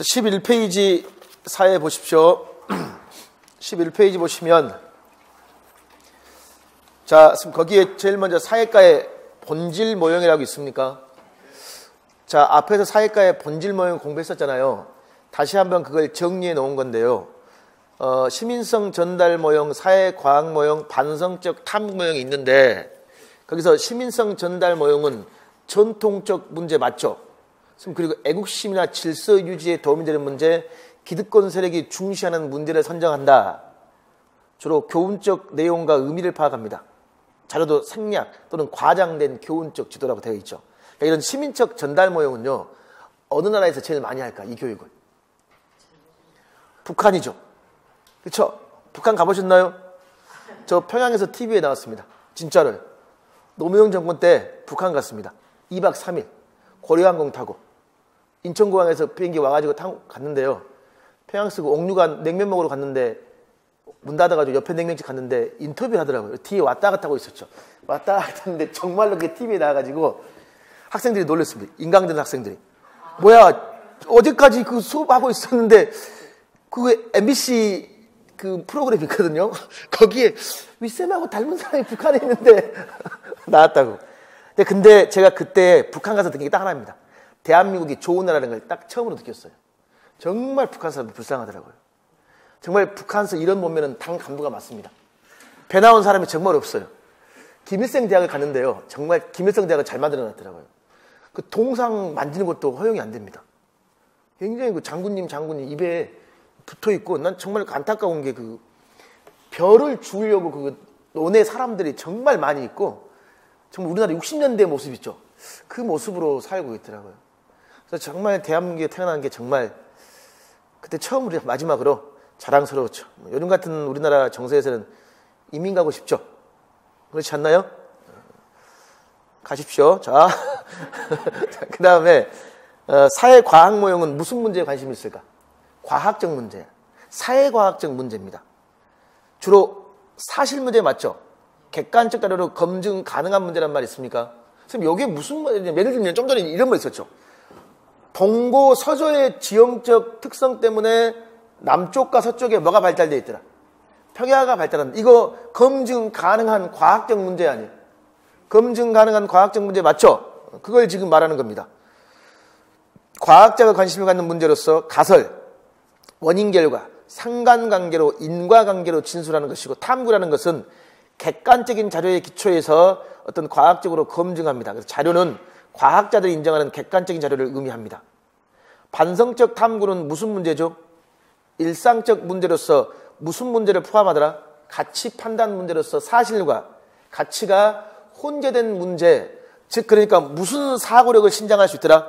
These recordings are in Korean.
11페이지 사회 보십시오. 11페이지 보시면 자, 거기에 제일 먼저 사회과의 본질 모형이라고 있습니까? 자, 앞에서 사회과의 본질 모형 공부했었잖아요. 다시 한번 그걸 정리해 놓은 건데요. 시민성 전달 모형, 사회과학 모형, 반성적 탐구 모형이 있는데 거기서 시민성 전달 모형은 전통적 문제 맞죠? 그리고 애국심이나 질서 유지에 도움이 되는 문제, 기득권 세력이 중시하는 문제를 선정한다. 주로 교훈적 내용과 의미를 파악합니다. 자료도 생략 또는 과장된 교훈적 지도라고 되어 있죠. 그러니까 이런 시민적 전달 모형은요, 어느 나라에서 제일 많이 할까, 이 교육을? 북한이죠. 그렇죠? 북한 가보셨나요? 저 평양에서 TV에 나왔습니다. 진짜로요. 노무현 정권 때 북한 갔습니다. 2박 3일 고려항공 타고 인천공항에서 비행기 와가지고 타고 갔는데요. 평양 쓰고 옥류관 냉면 먹으러 갔는데 문 닫아가지고 옆에 냉면집 갔는데 인터뷰를 하더라고요. 뒤에 왔다 갔다 하고 있었죠. 왔다 갔다 하는데 정말로 그게 TV에 나와가지고 학생들이 놀랐습니다. 인강되는 학생들이. 뭐야, 어제까지 그 수업하고 있었는데 그 MBC 그 프로그램이 있거든요. 거기에 윗쌤하고 닮은 사람이 북한에 있는데 나왔다고. 근데 제가 그때 북한 가서 느낀 게 딱 하나입니다. 대한민국이 좋은 나라라는 걸 딱 처음으로 느꼈어요. 정말 북한 사람들 불쌍하더라고요. 정말 북한에서 이런 보면은 당 간부가 맞습니다. 배 나온 사람이 정말 없어요. 김일성 대학을 갔는데요. 정말 김일성 대학을 잘 만들어놨더라고요. 그 동상 만지는 것도 허용이 안 됩니다. 굉장히 그 장군님 입에 붙어 있고, 난 정말 안타까운 게 그 별을 주우려고 그 논에 사람들이 정말 많이 있고, 정말 우리나라 60년대 모습 있죠. 그 모습으로 살고 있더라고요. 그래서 정말 대한민국에 태어난 게 정말 그때 처음으로 마지막으로 자랑스러웠죠. 요즘 같은 우리나라 정세에서는 이민 가고 싶죠. 그렇지 않나요? 가십시오. 자, 그 다음에 사회과학 모형은 무슨 문제에 관심이 있을까? 과학적 문제, 사회과학적 문제입니다. 주로 사실 문제 맞죠? 객관적 자료로 검증 가능한 문제란 말 있습니까? 선생님, 이게 무슨 말이냐? 예를 들면 좀 전에 이런 말 있었죠. 동고 서조의 지형적 특성 때문에 남쪽과 서쪽에 뭐가 발달되어 있더라? 평야가 발달한다. 이거 검증 가능한 과학적 문제 아니에요? 검증 가능한 과학적 문제 맞죠? 그걸 지금 말하는 겁니다. 과학자가 관심을 갖는 문제로서 가설, 원인 결과, 상관관계로 인과관계로 진술하는 것이고, 탐구라는 것은 객관적인 자료의 기초에서 어떤 과학적으로 검증합니다. 그래서 자료는 과학자들이 인정하는 객관적인 자료를 의미합니다. 반성적 탐구는 무슨 문제죠? 일상적 문제로서 무슨 문제를 포함하더라? 가치 판단 문제로서 사실과 가치가 혼재된 문제, 즉 그러니까 무슨 사고력을 신장할 수 있더라?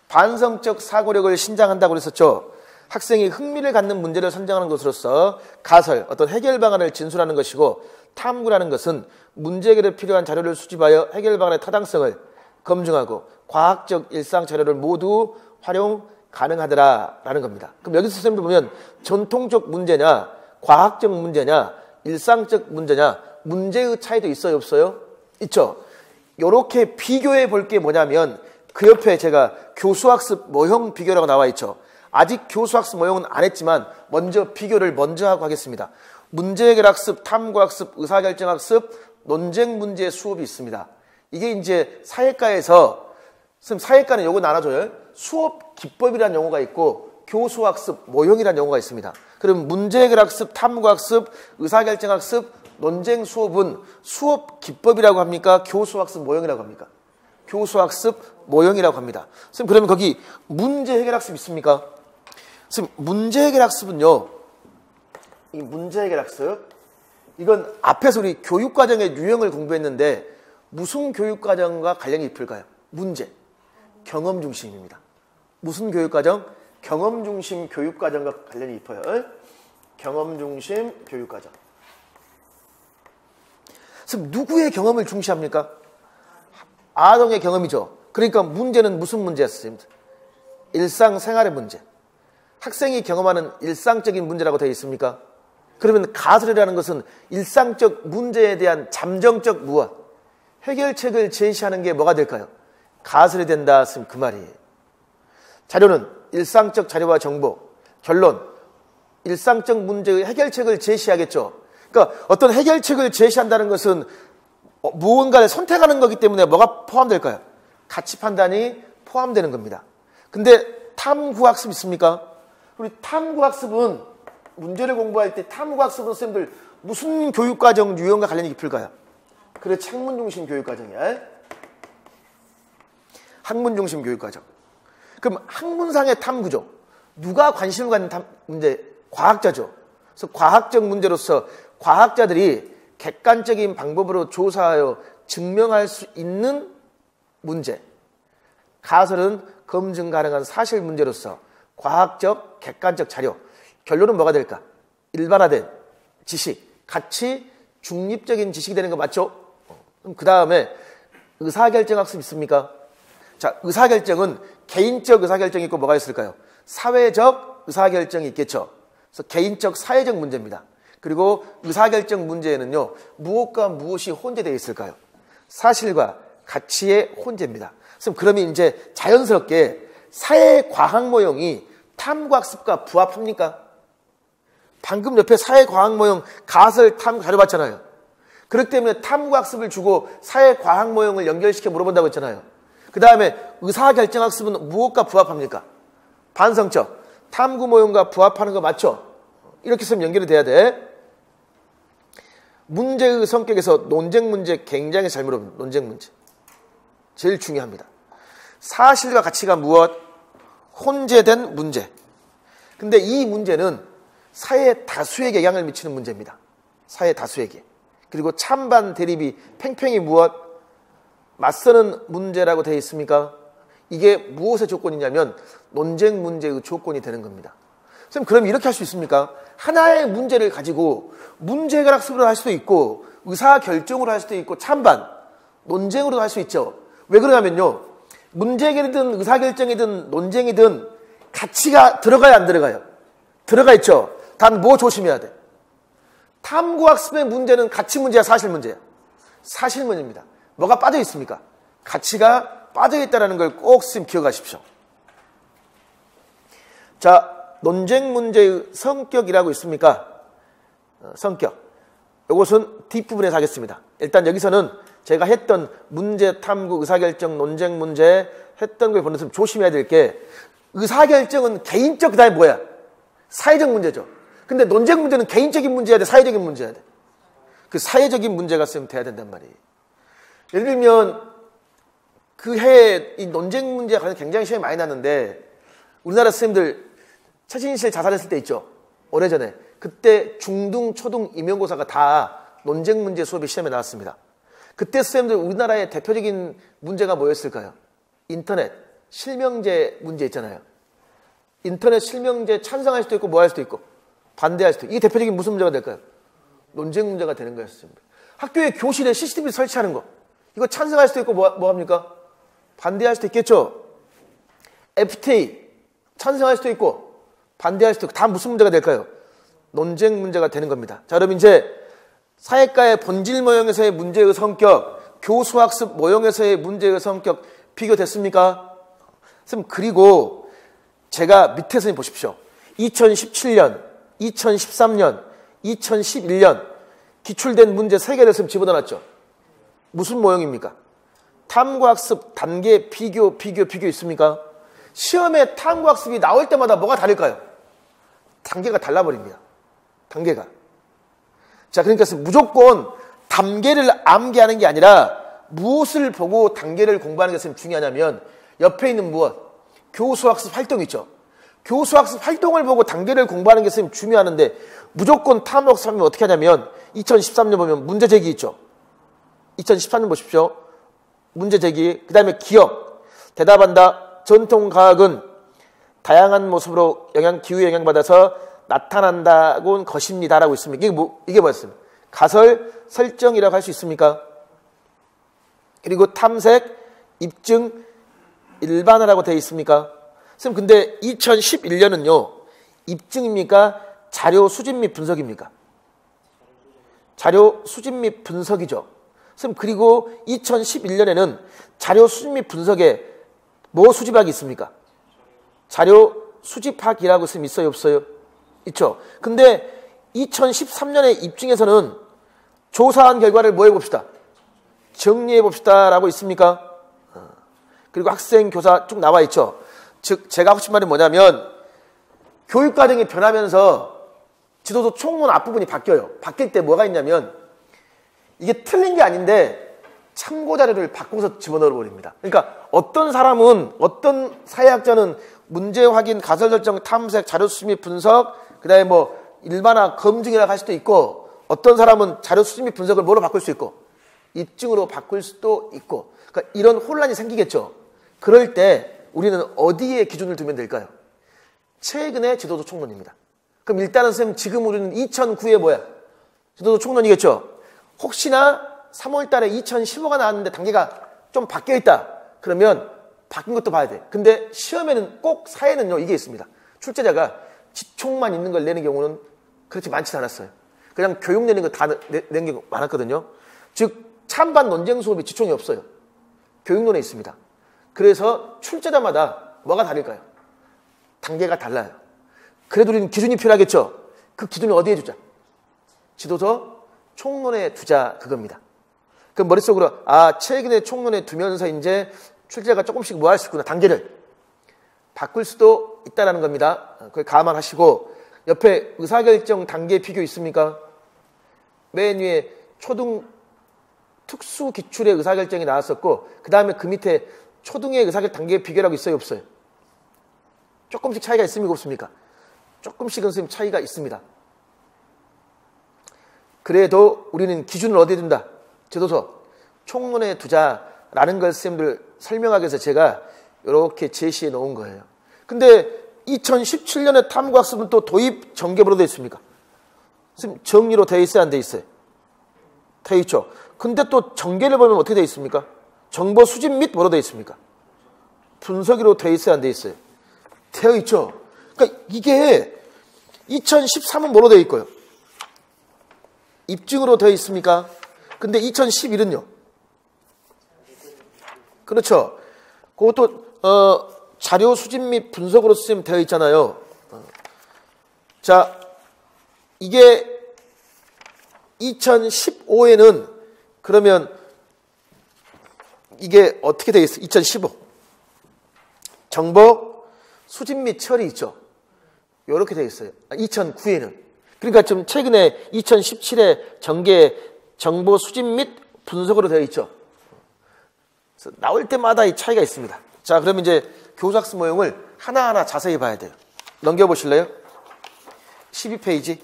반성적 사고력을 신장한다고 그랬었죠. 학생이 흥미를 갖는 문제를 선정하는 것으로서 가설, 어떤 해결 방안을 진술하는 것이고, 탐구라는 것은 문제 해결에 필요한 자료를 수집하여 해결 방안의 타당성을 검증하고 과학적 일상 자료를 모두 활용 가능하더라라는 겁니다. 그럼 여기서 선생님들 보면 전통적 문제냐, 과학적 문제냐, 일상적 문제냐, 문제의 차이도 있어요, 없어요? 있죠. 이렇게 비교해 볼 게 뭐냐면 그 옆에 제가 교수학습 모형 비교라고 나와 있죠. 아직 교수학습 모형은 안 했지만 먼저 비교를 먼저 하고 하겠습니다. 문제해결학습, 탐구학습, 의사결정학습, 논쟁 문제 수업이 있습니다. 이게 이제 사회과에서, 선생님 사회과는 요거 나눠줘요. 수업 기법이라는 용어가 있고 교수학습 모형이라는 용어가 있습니다. 그럼 문제해결학습, 탐구학습, 의사결정학습, 논쟁 수업은 수업 기법이라고 합니까? 교수학습 모형이라고 합니까? 교수학습 모형이라고 합니다. 선생님 그러면 거기 문제해결학습 있습니까? 선생님 문제해결학습은요, 이 문제해결학습, 이건 앞에서 우리 교육과정의 유형을 공부했는데 무슨 교육과정과 관련이 있을까요? 문제, 경험 중심입니다. 무슨 교육과정? 경험 중심 교육과정과 관련이 있어요. 경험 중심 교육과정. 선생님 누구의 경험을 중시합니까? 아동의 경험이죠. 그러니까 문제는 무슨 문제였어요? 일상생활의 문제. 학생이 경험하는 일상적인 문제라고 되어 있습니까? 그러면 가설이라는 것은 일상적 문제에 대한 잠정적 무엇, 해결책을 제시하는 게 뭐가 될까요? 가설이 된다 했으면 그 말이에요. 자료는 일상적 자료와 정보. 결론. 일상적 문제의 해결책을 제시하겠죠. 그러니까 어떤 해결책을 제시한다는 것은 무언가를 선택하는 거기 때문에 뭐가 포함될까요? 가치 판단이 포함되는 겁니다. 근데 탐구학습 있습니까? 우리 탐구학습은 문제를 공부할 때 탐구학습은 선생님들 무슨 교육과정 유형과 관련이 깊을까요? 그래, 학문 중심 교육과정이야. 학문 중심 교육과정. 그럼 학문상의 탐구죠. 누가 관심을 갖는 문제? 과학자죠. 그래서 과학적 문제로서 과학자들이 객관적인 방법으로 조사하여 증명할 수 있는 문제. 가설은 검증 가능한 사실 문제로서 과학적, 객관적 자료. 결론은 뭐가 될까? 일반화된 지식, 가치, 중립적인 지식이 되는 거 맞죠? 그럼 그 다음에 의사결정학습 있습니까? 자, 의사결정은 개인적 의사결정이 있고 뭐가 있을까요? 사회적 의사결정이 있겠죠. 그래서 개인적, 사회적 문제입니다. 그리고 의사결정 문제에는요, 무엇과 무엇이 혼재되어 있을까요? 사실과 가치의 혼재입니다. 그러면 이제 자연스럽게 사회과학 모형이 탐구학습과 부합합니까? 방금 옆에 사회과학 모형 가설 탐구 자료 봤잖아요. 그렇기 때문에 탐구학습을 주고 사회과학 모형을 연결시켜 물어본다고 했잖아요. 그 다음에 의사결정학습은 무엇과 부합합니까? 반성적, 탐구 모형과 부합하는 거 맞죠? 이렇게 쓰면 연결이 돼야 돼. 문제의 성격에서 논쟁 문제 굉장히 잘 물어봅니다. 논쟁 문제. 제일 중요합니다. 사실과 가치가 무엇? 혼재된 문제. 근데 이 문제는 사회 다수에게 영향을 미치는 문제입니다. 사회 다수에게. 그리고 찬반 대립이 팽팽히 무엇? 맞서는 문제라고 되어 있습니까? 이게 무엇의 조건이냐면 논쟁 문제의 조건이 되는 겁니다. 선생님, 그럼 이렇게 할 수 있습니까? 하나의 문제를 가지고 문제해결 학습으로 할 수도 있고 의사결정으로 할 수도 있고 찬반, 논쟁으로도 할 수 있죠. 왜 그러냐면요, 문제해결이든 의사결정이든 논쟁이든 가치가 들어가야 안 들어가요? 들어가 있죠. 단 뭐 조심해야 돼? 탐구학습의 문제는 가치 문제야, 사실 문제야? 사실 문제입니다. 뭐가 빠져 있습니까? 가치가 빠져 있다는 걸 꼭 기억하십시오. 자, 논쟁 문제의 성격이라고 있습니까? 성격. 이것은 뒷부분에서 하겠습니다. 일단 여기서는 제가 했던 문제 탐구, 의사결정, 논쟁 문제 했던 걸 보면서 조심해야 될 게, 의사결정은 개인적, 그 다음에 뭐야? 사회적 문제죠. 근데 논쟁 문제는 개인적인 문제야 돼, 사회적인 문제야 돼? 그 사회적인 문제가 쌤 돼야 된단 말이에요. 예를 들면 그 해에 이 논쟁 문제가 관해서 굉장히 시험이 많이 났는데, 우리나라 선생님들 최진실 자살했을 때 있죠. 오래전에. 그때 중등, 초등 임용고사가 다 논쟁 문제 수업이 시험에 나왔습니다. 그때 선생님들 우리나라의 대표적인 문제가 뭐였을까요? 인터넷 실명제 문제 있잖아요. 인터넷 실명제 찬성할 수도 있고 뭐 할 수도 있고 반대할 수도 있고. 이게 대표적인 무슨 문제가 될까요? 논쟁 문제가 되는 거였습니다. 학교의 교실에 CCTV 설치하는 거, 이거 찬성할 수도 있고 뭐 합니까? 반대할 수도 있겠죠. FTA 찬성할 수도 있고 반대할 수도 있고, 다 무슨 문제가 될까요? 논쟁 문제가 되는 겁니다. 자, 그럼 이제 사회과의 본질 모형에서의 문제의 성격, 교수학습 모형에서의 문제의 성격 비교됐습니까? 선생님, 그리고 제가 밑에서 보십시오. 2017년, 2013년, 2011년 기출된 문제 3개를 선생님 집어넣었죠. 무슨 모형입니까? 탐구학습 단계 비교 있습니까? 시험에 탐구학습이 나올 때마다 뭐가 다를까요? 단계가 달라버립니다. 단계가. 자, 그러니까 무조건 단계를 암기하는 게 아니라 무엇을 보고 단계를 공부하는 것이 중요하냐면, 옆에 있는 무엇? 교수학습 활동 있죠. 교수학습 활동을 보고 단계를 공부하는 것이 중요하는데, 무조건 탐구학습하면 어떻게 하냐면 2013년 보면 문제 제기 있죠. 2013년 보십시오. 문제 제기. 그 다음에 기억. 대답한다. 전통과학은 다양한 모습으로 기후에 영향받아서 나타난다고는 것입니다라고 있습니다. 이게 뭐였습니까? 가설, 설정이라고 할 수 있습니까? 그리고 탐색, 입증, 일반화라고 되어 있습니까? 선생님, 근데 2011년은요, 입증입니까? 자료 수집 및 분석입니까? 자료 수집 및 분석이죠. 선생님, 그리고 2011년에는 자료 수집 및 분석에 뭐 수집하기 있습니까? 자료 수집학이라고 쌤 있어요, 없어요? 있죠. 근데 2013년에 입증에서는 조사한 결과를 뭐 해봅시다. 정리해 봅시다라고 있습니까? 그리고 학생, 교사 쭉 나와 있죠. 즉 제가 하고 싶은 말이 뭐냐면 교육과정이 변하면서 지도서 총론 앞부분이 바뀌어요. 바뀔 때 뭐가 있냐면 이게 틀린 게 아닌데 참고자료를 바꿔서 집어넣어 버립니다. 그러니까 어떤 사람은, 어떤 사회학자는 문제 확인, 가설 설정, 탐색, 자료 수집 및 분석, 그 다음에 뭐 일반화, 검증이라고 할 수도 있고, 어떤 사람은 자료 수집 및 분석을 뭐로 바꿀 수 있고 입증으로 바꿀 수도 있고, 그러니까 이런 혼란이 생기겠죠. 그럴 때 우리는 어디에 기준을 두면 될까요? 최근의 지도서 총론입니다. 그럼 일단은 선생님 지금 우리는 2009에 뭐야? 지도서 총론이겠죠. 혹시나 3월 달에 2015가 나왔는데 단계가 좀 바뀌어 있다. 그러면 바뀐 것도 봐야 돼. 근데 시험에는 꼭 사회는요 이게 있습니다. 출제자가 지총만 있는 걸 내는 경우는 그렇게 많지 않았어요. 그냥 교육 내는 거 다 낸 게 많았거든요. 즉 찬반 논쟁 수업이 지총이 없어요. 교육론에 있습니다. 그래서 출제자마다 뭐가 다를까요? 단계가 달라요. 그래도 우리는 기준이 필요하겠죠. 그 기준을 어디에 두자? 지도서 총론에 두자, 그겁니다. 그럼 머릿속으로 최근에 총론에 두면서 이제 출제자가 조금씩 뭐 할 수 있구나, 단계를 바꿀 수도 있다는 겁니다. 그걸 감안하시고 옆에 의사결정 단계 비교 있습니까? 맨 위에 초등 특수 기출의 의사결정이 나왔었고 그 다음에 그 밑에 초등의 의사결정 단계 비교라고 있어요, 없어요? 조금씩 차이가 있습니까, 없습니까? 조금씩은 선생님 차이가 있습니다. 그래도 우리는 기준을 어디에 둔다? 지도서 총론에 두자라는 걸 선생님들 설명하기 위해서 제가 이렇게 제시해 놓은 거예요. 근데 2017년에 탐구학습은 또 도입 정개부로 되어 있습니까? 선생님 정리로 되어 있어요, 안 되어 있어요? 되어 있죠. 근데 또 정개를 보면 어떻게 되어 있습니까? 정보 수집 및 뭐로 되어 있습니까? 분석으로 되어 있어요, 안 되어 있어요? 되어 있죠. 그러니까 이게 2013은 뭐로 되어 있고요? 입증으로 되어 있습니까? 근데 2011은요? 그렇죠. 그것도 자료 수집 및 분석으로 쓰면 되어 있잖아요. 자, 이게 2015에는 그러면 이게 어떻게 되어 있어요? 2015 정보 수집 및 처리 있죠. 이렇게 되어 있어요. 2009에는. 그러니까 좀 최근에 2017에 정계 정보 수집 및 분석으로 되어 있죠. 그래서 나올 때마다 이 차이가 있습니다. 자, 그럼 이제 교사학습 모형을 하나하나 자세히 봐야 돼요. 넘겨보실래요? 12페이지.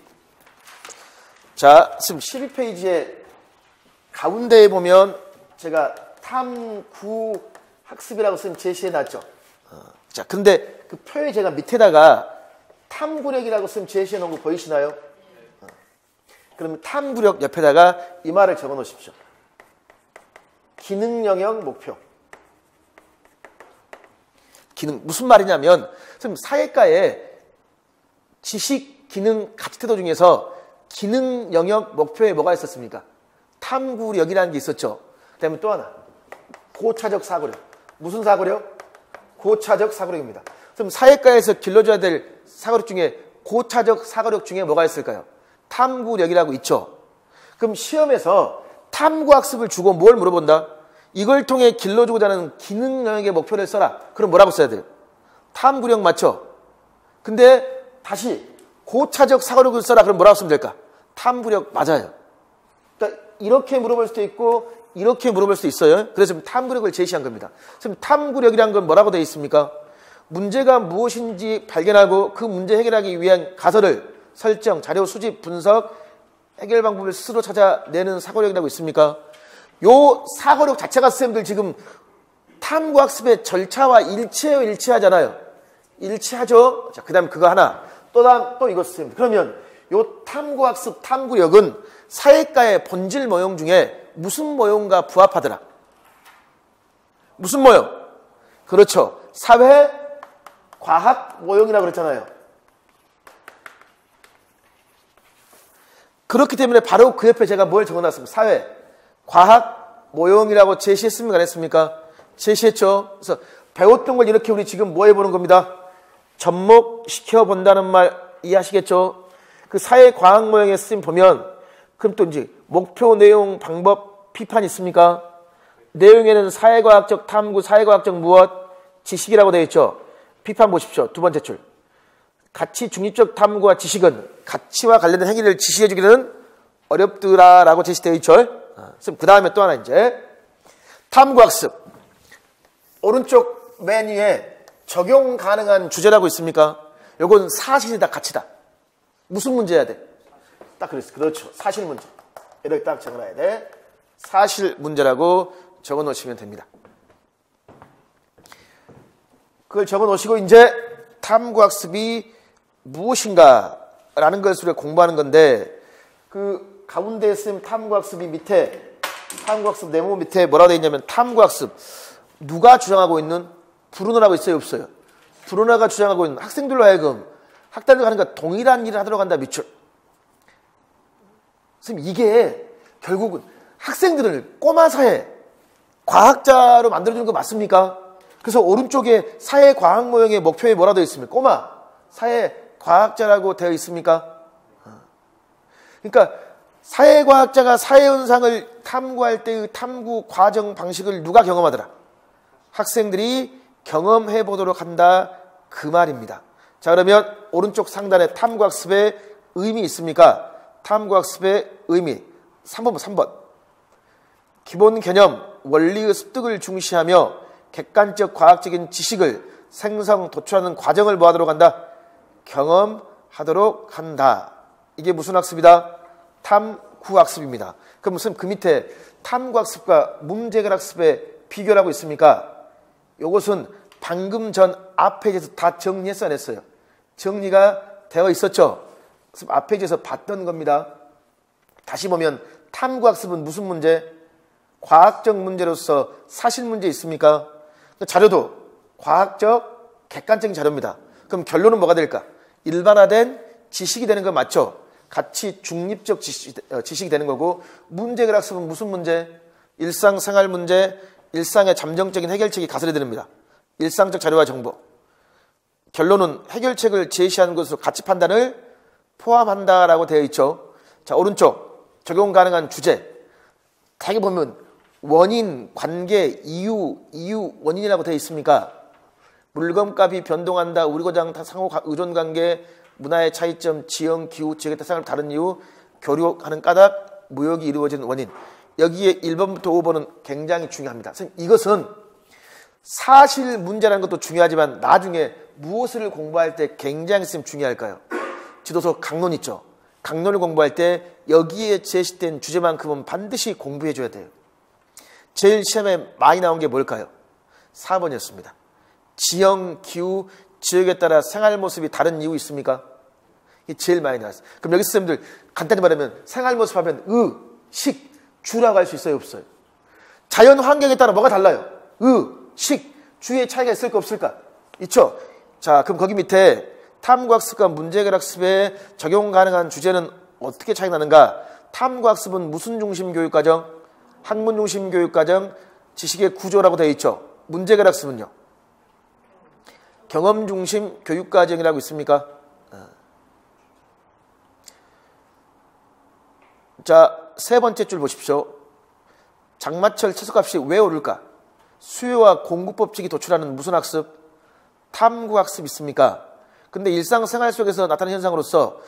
자, 지금 12페이지에 가운데에 보면 제가 탐구 학습이라고 쓴 제시해 놨죠. 자, 근데 그 표에 제가 밑에다가 탐구력이라고 쓴 제시해 놓은 거 보이시나요? 그러면 탐구력 옆에다가 이 말을 적어 놓으십시오. 기능 영역 목표. 기능, 무슨 말이냐면, 선생님, 사회과에 지식, 기능, 가치태도 중에서 기능 영역 목표에 뭐가 있었습니까? 탐구력이라는 게 있었죠. 그 다음에 또 하나, 고차적 사고력. 무슨 사고력? 고차적 사고력입니다. 그럼 사회과에서 길러줘야 될 사고력 중에 고차적 사고력 중에 뭐가 있을까요? 탐구력이라고 있죠. 그럼 시험에서 탐구학습을 주고 뭘 물어본다? 이걸 통해 길러주고자 하는 기능 영역의 목표를 써라. 그럼 뭐라고 써야 돼요? 탐구력 맞죠? 근데 다시 고차적 사고력을 써라. 그럼 뭐라고 쓰면 될까? 탐구력 맞아요. 그러니까 이렇게 물어볼 수도 있고 이렇게 물어볼 수 있어요. 그래서 탐구력을 제시한 겁니다. 그럼 탐구력이란 건 뭐라고 되어 있습니까? 문제가 무엇인지 발견하고 그 문제 해결하기 위한 가설을 설정, 자료 수집, 분석, 해결 방법을 스스로 찾아내는 사고력이라고 있습니까? 요 사고력 자체가 선생님들 지금 탐구학습의 절차와 일치해요, 일치하잖아요. 일치하죠? 자, 그 다음 그거 하나. 또 이거 선생님. 그러면 요 탐구학습, 탐구력은 사회과의 본질 모형 중에 무슨 모형과 부합하더라? 무슨 모형? 그렇죠. 사회, 과학 모형이라고 그랬잖아요. 그렇기 때문에 바로 그 옆에 제가 뭘 적어놨습니까? 사회, 과학 모형이라고 제시했습니까? 안 했습니까? 제시했죠. 그래서 배웠던 걸 이렇게 우리 지금 뭐 해보는 겁니다? 접목시켜 본다는 말 이해하시겠죠? 그 사회 과학 모형의 쓰임 보면 그럼 또 이제 목표, 내용, 방법, 비판이 있습니까? 내용에는 사회과학적 탐구, 사회과학적 무엇, 지식이라고 되어 있죠. 비판 보십시오. 두 번째 줄. 가치 중립적 탐구와 지식은 가치와 관련된 행위를 지시해 주기는 어렵더라라고 제시되어 있죠. 그 다음에 또 하나 이제 탐구학습. 오른쪽 맨 위에 적용 가능한 주제라고 있습니까? 요건 사실이다, 가치다. 무슨 문제 해야 돼? 딱 그랬어. 그렇죠. 사실 문제. 이렇게 딱 적어놔야 돼. 사실 문제라고 적어 놓으시면 됩니다. 그걸 적어 놓으시고 이제 탐구학습이 무엇인가 라는 것을 공부하는 건데 그 가운데에 쓰인 탐구학습이 밑에 탐구학습 네모 밑에 뭐라고 되어 있냐면 탐구학습 누가 주장하고 있는 브루너라고 있어요, 없어요? 브루너가 주장하고 있는 학생들로 하여금 학단들과 하는 것 동일한 일을 하도록 한다 밑줄. 선생님 이게 결국은 학생들을 꼬마 사회 과학자로 만들어주는 거 맞습니까? 그래서 오른쪽에 사회 과학 모형의 목표에 뭐라 되어 있습니까? 꼬마 사회 과학자라고 되어 있습니까? 그러니까 사회 과학자가 사회 현상을 탐구할 때의 탐구 과정 방식을 누가 경험하더라? 학생들이 경험해 보도록 한다 그 말입니다. 자 그러면 오른쪽 상단에 탐구학습의 의미 있습니까? 탐구학습의 의미 3번 기본 개념 원리의 습득을 중시하며 객관적 과학적인 지식을 생성 도출하는 과정을 뭐하도록 한다? 경험하도록 한다. 이게 무슨 학습이다? 탐구학습입니다. 그럼 무슨 그 밑에 탐구학습과 문제해결학습의 비교라고 있습니까? 이것은 방금 전 앞페이지에서 다 정리해서 냈어요. 정리가 되어 있었죠. 앞페이지에서 봤던 겁니다. 다시 보면 탐구학습은 무슨 문제? 과학적 문제로서 사실 문제 있습니까? 자료도 과학적 객관적인 자료입니다. 그럼 결론은 뭐가 될까? 일반화된 지식이 되는 거 맞죠? 가치 중립적 지식이 되는 거고 문제해결학습은 무슨 문제? 일상생활 문제, 일상의 잠정적인 해결책이 가설이 됩니다. 일상적 자료와 정보. 결론은 해결책을 제시하는 것으로 가치 판단을 포함한다라고 되어 있죠. 자 오른쪽 적용 가능한 주제. 자기 보면 원인, 관계, 이유, 원인이라고 되어 있습니까? 물건값이 변동한다, 우리고장 상호 의존관계, 문화의 차이점, 지형, 기후, 지역의 특성을 다른 이유, 교류하는 까닭, 무역이 이루어지는 원인. 여기에 1번부터 5번은 굉장히 중요합니다. 이것은 사실 문제라는 것도 중요하지만 나중에 무엇을 공부할 때 굉장히 중요할까요? 지도서 강론 있죠. 강론을 공부할 때 여기에 제시된 주제만큼은 반드시 공부해 줘야 돼요. 제일 시험에 많이 나온 게 뭘까요? 4번이었습니다. 지형, 기후, 지역에 따라 생활 모습이 다른 이유 있습니까? 이게 제일 많이 나왔어요. 그럼 여기 선생님들 간단히 말하면 생활 모습 하면 식, 주라고 할 수 있어요, 없어요? 자연 환경에 따라 뭐가 달라요? 식, 주의 차이가 있을까 없을까? 있죠? 자, 그럼 거기 밑에 탐구학습과 문제해결학습에 적용 가능한 주제는 어떻게 차이 나는가? 탐구학습은 무슨 중심 교육과정? 학문 중심 교육과정, 지식의 구조라고 되어 있죠. 문제해결학습은요? 경험 중심 교육과정이라고 있습니까? 자, 세 번째 줄 보십시오. 장마철 채소값이 왜 오를까? 수요와 공급 법칙이 도출하는 무슨 학습? 탐구학습 있습니까? 근데 일상생활 속에서 나타나는 현상으로서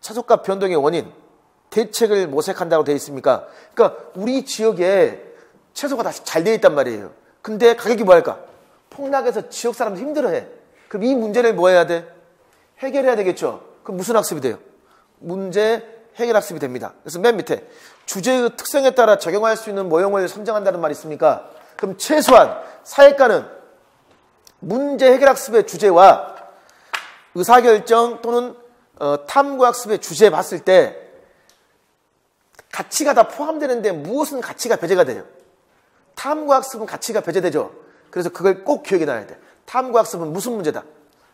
채소값 변동의 원인, 대책을 모색한다고 되어 있습니까? 그러니까 우리 지역에 채소가 다 잘 되어 있단 말이에요. 근데 가격이 뭐할까? 폭락해서 지역 사람들 힘들어해. 그럼 이 문제를 뭐 해야 돼? 해결해야 되겠죠. 그럼 무슨 학습이 돼요? 문제 해결 학습이 됩니다. 그래서 맨 밑에 주제의 특성에 따라 적용할 수 있는 모형을 선정한다는 말이 있습니까? 그럼 최소한 사회과는 문제 해결 학습의 주제와 의사결정 또는 탐구학습의 주제 봤을 때 가치가 다 포함되는데 무엇은 가치가 배제가 돼요? 탐구학습은 가치가 배제되죠. 그래서 그걸 꼭 기억해 놔야 돼. 탐구학습은 무슨 문제다?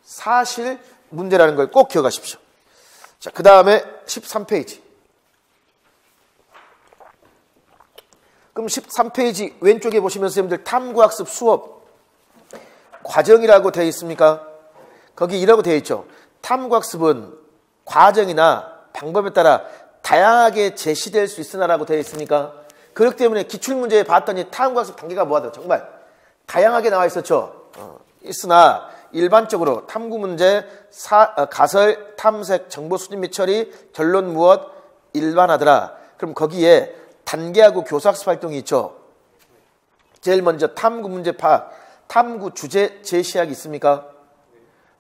사실 문제라는 걸 꼭 기억하십시오. 자, 그 다음에 13페이지. 그럼 13페이지 왼쪽에 보시면 선생님들 탐구학습 수업 과정이라고 되어 있습니까? 거기 이라고 되어 있죠. 탐구학습은 과정이나 방법에 따라 다양하게 제시될 수 있으나라고 되어 있으니까 그렇기 때문에 기출문제에 봤더니 탐구학습 단계가 뭐하더라 정말 다양하게 나와 있었죠. 있으나 일반적으로 탐구문제, 가설, 탐색, 정보 수집 및 처리, 결론 무엇, 일반하더라. 그럼 거기에 단계하고 교사학습 활동이 있죠. 제일 먼저 탐구 문제 파악, 탐구 주제 제시하기 있습니까?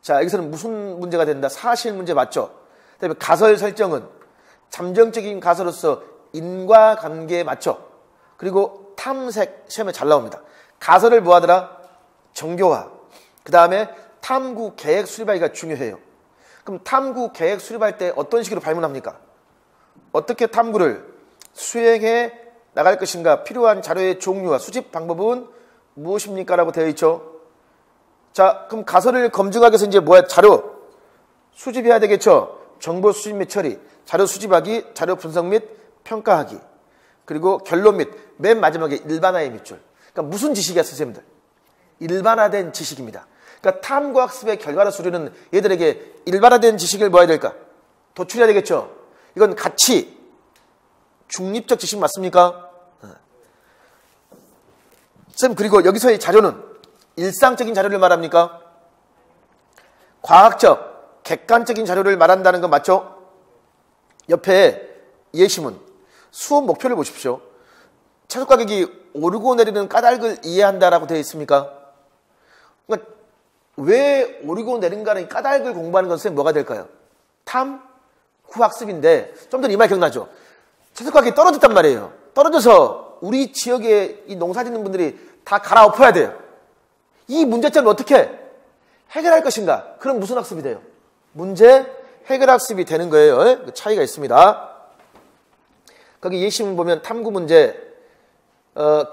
자, 여기서는 무슨 문제가 된다? 사실 문제 맞죠? 그다음에 가설 설정은 잠정적인 가설로서 인과관계 맞죠? 그리고 탐색 시험에 잘 나옵니다. 가설을 뭐하더라? 정교화. 그 다음에 탐구 계획 수립하기가 중요해요. 그럼 탐구 계획 수립할 때 어떤 식으로 발문합니까? 어떻게 탐구를 수행해 나갈 것인가? 필요한 자료의 종류와 수집 방법은 무엇입니까? 라고 되어 있죠. 자, 그럼 가설을 검증하기 위해서 이제 뭐야? 자료 수집해야 되겠죠. 정보 수집 및 처리, 자료 수집하기, 자료 분석 및 평가하기, 그리고 결론 및 맨 마지막에 일반화의 밑줄. 그러니까 무슨 지식이야, 선생님들? 일반화된 지식입니다. 그러니까 탐구학습의 결과로 수료는 얘들에게 일반화된 지식을 뭐 해야 될까? 도출해야 되겠죠. 이건 가치, 중립적 지식 맞습니까? 선생님, 그리고 여기서의 자료는 일상적인 자료를 말합니까? 과학적, 객관적인 자료를 말한다는 건 맞죠? 옆에 예시문, 수업 목표를 보십시오. 최소 가격이 오르고 내리는 까닭을 이해한다라고 되어 있습니까? 그러니까 왜 오르고 내린가는 까닭을 공부하는 건 선생님 뭐가 될까요? 탐구학습인데 좀 전에 이 말 기억나죠? 최소 가격이 떨어졌단 말이에요. 떨어져서 우리 지역에 이 농사 짓는 분들이 다 갈아엎어야 돼요. 이 문제점을 어떻게 해결할 것인가? 그럼 무슨 학습이 돼요? 문제 해결 학습이 되는 거예요. 그 차이가 있습니다. 거기 예시문 보면 탐구 문제,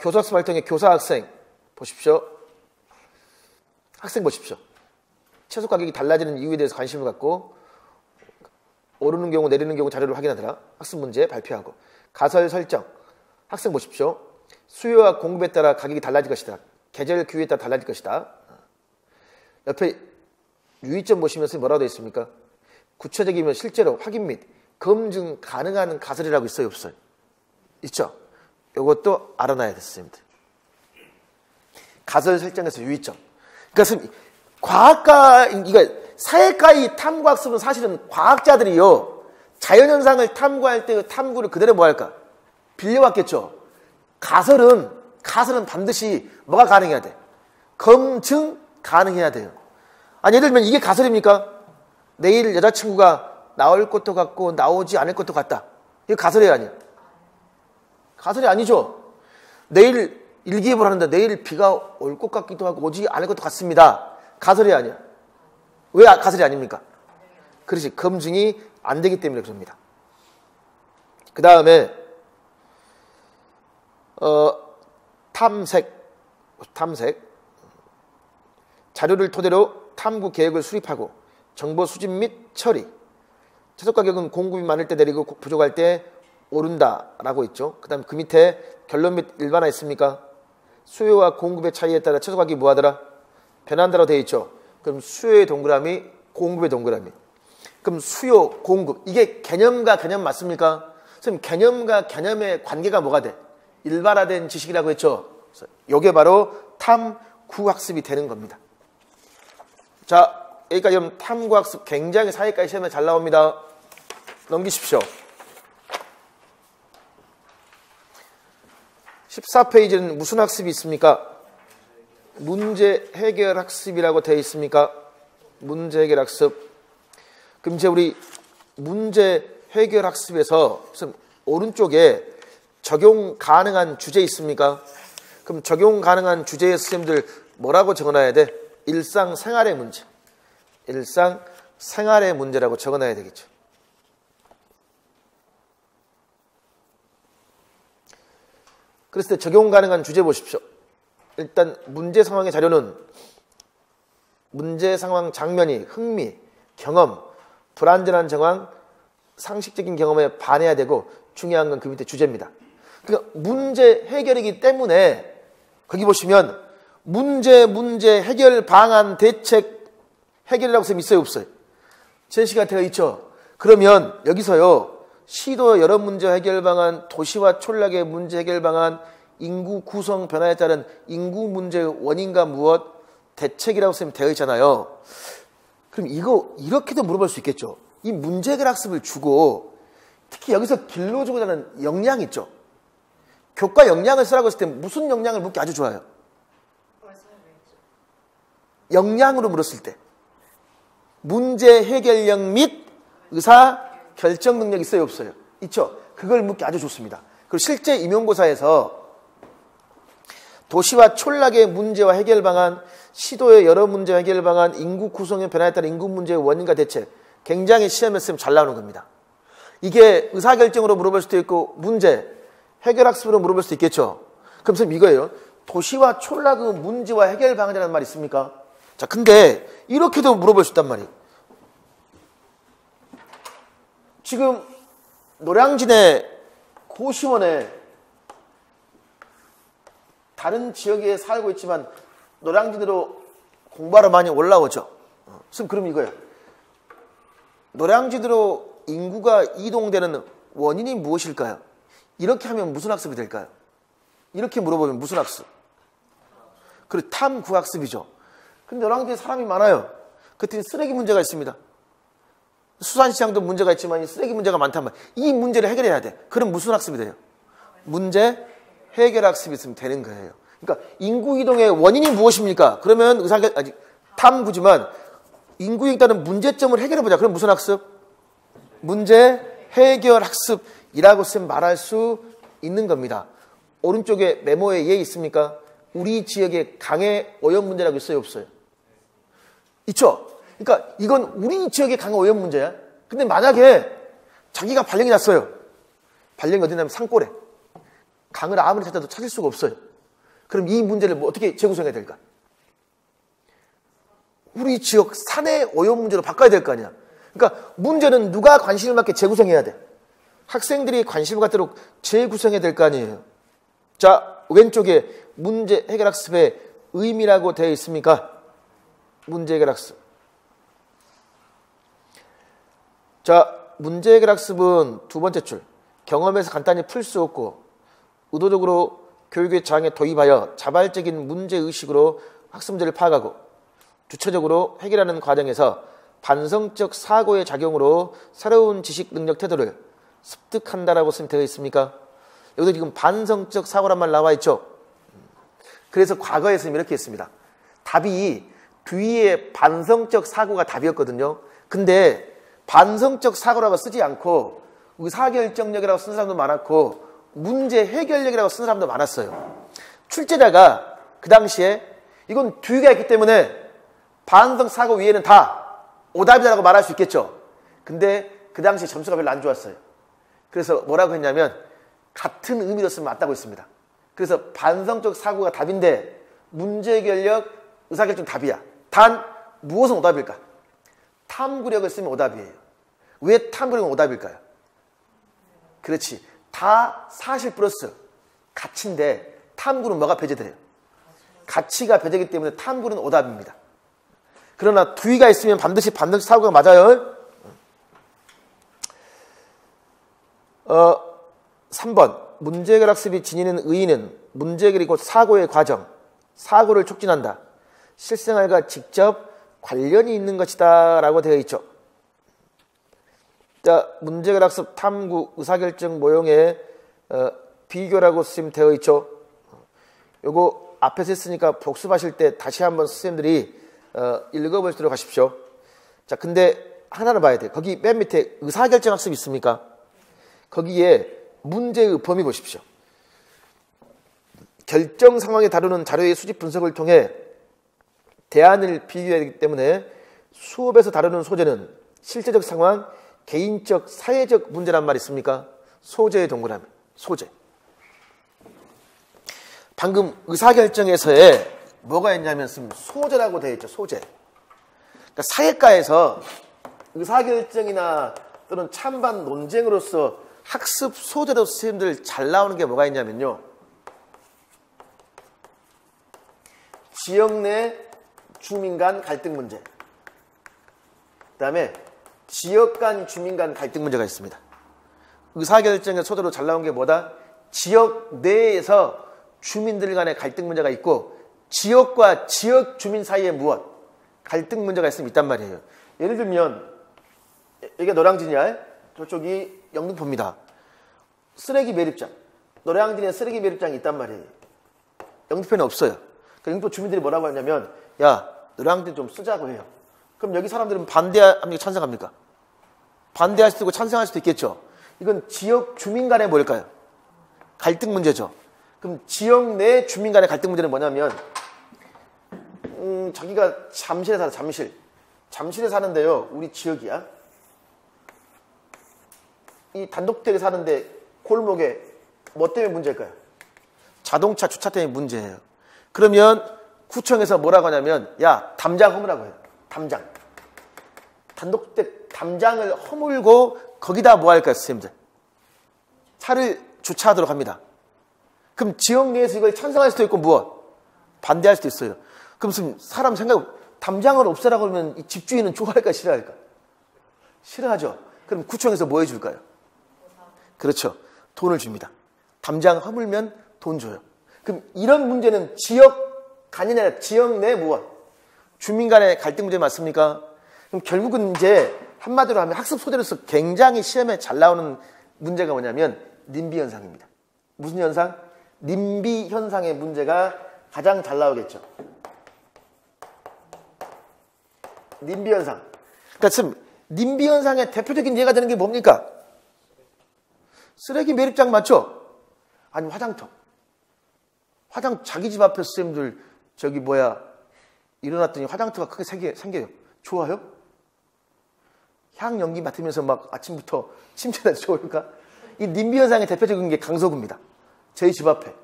교사학습 활동의 교사 학생 보십시오. 학생 보십시오. 최소 가격이 달라지는 이유에 대해서 관심을 갖고 오르는 경우 내리는 경우 자료를 확인하더라. 학습 문제 발표하고 가설 설정. 학생 보십시오. 수요와 공급에 따라 가격이 달라질 것이다. 계절 기후에 따라 달라질 것이다. 옆에 유의점 보시면서 뭐라고 되어 있습니까? 구체적이면 실제로 확인 및 검증 가능한 가설이라고 있어요, 없어요? 있죠? 이것도 알아놔야 됐습니다. 가설 설정에서 유의점. 그러니까 과학과, 이거 사회과의 탐구학습은 사실은 과학자들이요, 자연현상을 탐구할 때 그 탐구를 그대로 뭐 할까? 빌려왔겠죠. 가설은 반드시 뭐가 가능해야 돼? 검증 가능해야 돼요. 아니, 예를 들면 이게 가설입니까? 내일 여자친구가 나올 것도 같고 나오지 않을 것도 같다. 이거 가설이 아니야. 가설이 아니죠. 내일 일기예보를 하는데 내일 비가 올 것 같기도 하고 오지 않을 것도 같습니다. 가설이 아니야. 왜 가설이 아닙니까? 그렇지. 검증이 안 되기 때문에 그럽니다. 그 다음에 탐색. 자료를 토대로 탐구 계획을 수립하고 정보 수집 및 처리. 최소 가격은 공급이 많을 때 내리고 부족할 때 오른다라고 있죠. 그 다음 그 밑에 결론 및 일반화 있습니까? 수요와 공급의 차이에 따라 최소 가격이 뭐하더라? 변한다라고 되어 있죠. 그럼 수요의 동그라미, 공급의 동그라미. 그럼 수요, 공급. 이게 개념과 개념 맞습니까? 선생님, 개념과 개념의 관계가 뭐가 돼? 일반화된 지식이라고 했죠. 이게 바로 탐구학습이 되는 겁니다. 자, 여기까지 하면 탐구학습 굉장히 사회과의 시험에 잘 나옵니다. 넘기십시오. 14페이지는 무슨 학습이 있습니까? 문제 해결 학습이라고 되어 있습니까? 문제 해결 학습. 그럼 이제 우리 문제 해결 학습에서 오른쪽에 적용 가능한 주제 있습니까? 그럼 적용 가능한 주제의 선생님들 뭐라고 적어놔야 돼? 일상생활의 문제. 일상생활의 문제라고 적어놔야 되겠죠. 그랬을 때 적용 가능한 주제 보십시오. 일단 문제 상황의 자료는 문제 상황 장면이 흥미, 경험, 불완전한 정황, 상식적인 경험에 반해야 되고 중요한 건 그 밑에 주제입니다. 그러니까 문제 해결이기 때문에 거기 보시면 문제 해결 방안 대책 해결이라고 쌤 있어요, 없어요? 제시가 되어 있죠. 그러면 여기서요, 시도 여러 문제 해결 방안, 도시와 촌락의 문제 해결 방안, 인구 구성 변화에 따른 인구 문제의 원인과 무엇, 대책이라고 쌤 되어 있잖아요. 그럼 이거 이렇게도 물어볼 수 있겠죠. 이 문제 해결 학습을 주고 특히 여기서 길러주고자 하는 역량 있죠. 교과 역량을 쓰라고 했을 때 무슨 역량을 묻기 아주 좋아요? 역량으로 물었을 때 문제 해결력 및 의사 결정 능력 있어요, 없어요? 있죠. 그걸 묻기 아주 좋습니다. 그리고 실제 임용고사에서 도시와 촌락의 문제와 해결 방안, 시도의 여러 문제 해결 방안, 인구 구성의 변화에 따른 인구 문제의 원인과 대책, 굉장히 시험에 쓰면 잘 나오는 겁니다. 이게 의사결정으로 물어볼 수도 있고 문제, 해결학습으로 물어볼 수도 있겠죠. 그럼 선생님 이거예요. 도시와 촌락의 문제와 해결 방안이라는 말이 있습니까? 자, 근데 이렇게도 물어볼 수 있단 말이에요. 지금 노량진의 고시원에 다른 지역에 살고 있지만 노량진으로 공부하러 많이 올라오죠. 선생님 그럼 이거예요. 노량진으로 인구가 이동되는 원인이 무엇일까요? 이렇게 하면 무슨 학습이 될까요? 이렇게 물어보면 무슨 학습? 그리고 탐구학습이죠. 근데 노량진에 사람이 많아요. 그때 쓰레기 문제가 있습니다. 수산시장도 문제가 있지만 쓰레기 문제가 많단 말이에요. 이 문제를 해결해야 돼. 그럼 무슨 학습이 돼요? 문제 해결학습이 있으면 되는 거예요. 그러니까 인구 이동의 원인이 무엇입니까? 그러면 아직 탐구지만 인구 이동에 문제점을 해결해 보자. 그럼 무슨 학습? 문제 해결 학습이라고 말할 수 있는 겁니다. 오른쪽에 메모에 예 있습니까? 우리 지역에 강해 오염 문제라고 있어요, 없어요? 있죠. 그러니까 이건 우리 지역의 강해 오염 문제야. 근데 만약에 자기가 발령이 났어요. 발령이 어디냐면 산골에. 강을 아무리 찾아도 찾을 수가 없어요. 그럼 이 문제를 어떻게 재구성해야 될까? 우리 지역 산의 오염 문제로 바꿔야 될 거 아니야. 그러니까 문제는 누가 관심을 갖게 재구성해야 돼. 학생들이 관심을 갖도록 재구성해야 될 거 아니에요. 자, 왼쪽에 문제 해결 학습의 의미라고 되어 있습니까? 문제 해결 학습. 자, 문제 해결 학습은 두 번째 줄. 경험에서 간단히 풀 수 없고 의도적으로 교육의 장에 도입하여 자발적인 문제의식으로 학습 문제를 파악하고 주체적으로 해결하는 과정에서 반성적 사고의 작용으로 새로운 지식 능력 태도를 습득한다라고 되어 있습니까? 여기서 지금 반성적 사고란 말 나와 있죠. 그래서 과거에 선생님이 이렇게 했습니다. 답이 뒤에 반성적 사고가 답이었거든요. 근데 반성적 사고라고 쓰지 않고 의사결정력이라고 쓴 사람도 많았고 문제 해결력이라고 쓴 사람도 많았어요. 출제자가 그 당시에 이건 뒤가 있기 때문에 반성 사고 위에는 다 오답이라고 말할 수 있겠죠. 근데 그 당시 점수가 별로 안 좋았어요. 그래서 뭐라고 했냐면 같은 의미로 쓰면 맞다고 했습니다. 그래서 반성적 사고가 답인데 문제 해결력, 의사결정 답이야. 단 무엇은 오답일까? 탐구력을 쓰면 오답이에요. 왜 탐구력은 오답일까요? 그렇지. 다 사실 플러스 가치인데 탐구는 뭐가 배제돼요? 가치가 배제되기 때문에 탐구는 오답입니다. 그러나 두의가 있으면 반드시 사고가 맞아요. 3번 문제 해결 학습이 지니는 의의는 문제 해결이 곧 사고의 과정, 사고를 촉진한다. 실생활과 직접 관련이 있는 것이다 라고 되어 있죠. 자, 문제 해결 학습, 탐구, 의사결정 모형의 비교라고 쓰면 되어 있죠. 요거 앞에서 했으니까 복습하실 때 다시 한번 선생님들이 읽어보시도록 하십시오. 자, 근데 하나를 봐야 돼요. 거기 맨 밑에 의사결정 학습 있습니까? 거기에 문제의 범위 보십시오. 결정 상황에 다루는 자료의 수집 분석을 통해 대안을 비교해야 되기 때문에 수업에서 다루는 소재는 실제적 상황, 개인적, 사회적 문제란 말이 있습니까? 소재의 동그라미, 소재. 방금 의사결정에서의 뭐가 있냐면 소재라고 되어 있죠, 소재. 그러니까 사회과에서 의사결정이나 또는 찬반 논쟁으로서 학습 소재로 선생님들 잘 나오는 게 뭐가 있냐면요. 지역 내 주민 간 갈등 문제. 그다음에 지역 간 주민 간 갈등 문제가 있습니다. 의사결정의 소재로 잘 나온 게 뭐다? 지역 내에서 주민들 간의 갈등 문제가 있고 지역과 지역 주민 사이에 무엇? 갈등 문제가 있단 말이에요. 예를 들면 여기가 노량진이야. 저쪽이 영등포입니다. 쓰레기 매립장. 노량진에 쓰레기 매립장이 있단 말이에요. 영등포에는 없어요. 그러니까 영등포 주민들이 뭐라고 하냐면 야 노량진 좀 쓰자고 해요. 그럼 여기 사람들은 반대합니까? 찬성합니까? 반대할 수도 있고 찬성할 수도 있겠죠. 이건 지역 주민 간의 뭘까요? 갈등 문제죠. 그럼 지역 내 주민 간의 갈등 문제는 뭐냐면 자기가 잠실에 살아. 잠실에 사는데요. 우리 지역이야. 이 단독대에 사는데 골목에 뭐 때문에 문제일까요? 자동차 주차 때문에 문제예요. 그러면 구청에서 뭐라고 하냐면 야 담장 허물라고 해요. 담장. 단독대 담장을 허물고 거기다 뭐 할까요, 선생님들? 차를 주차하도록 합니다. 그럼 지역 내에서 이걸 찬성할 수도 있고 무엇? 반대할 수도 있어요. 그럼 사람 생각 담장을 없애라고 하면 이 집주인은 좋아할까 싫어할까? 싫어하죠. 그럼 구청에서 뭐 해줄까요? 그렇죠. 돈을 줍니다. 담장 허물면 돈 줘요. 그럼 이런 문제는 지역 간이 아니라 지역 내 무엇? 주민 간의 갈등 문제 맞습니까? 그럼 결국은 이제 한마디로 하면 학습 소재로서 굉장히 시험에 잘 나오는 문제가 뭐냐면 님비 현상입니다. 무슨 현상? 님비 현상의 문제가 가장 잘 나오겠죠. 님비 현상. 그러니까 지금 님비 현상의 대표적인 예가 되는 게 뭡니까? 쓰레기 매립장 맞죠? 아니 화장터. 자기 집 앞에 선생님들 일어났더니 화장터가 크게 생겨요. 좋아요? 향 연기 맡으면서 막 아침부터 침대에 좋을까? 이 님비 현상의 대표적인 게 강서구입니다. 저희 집 앞에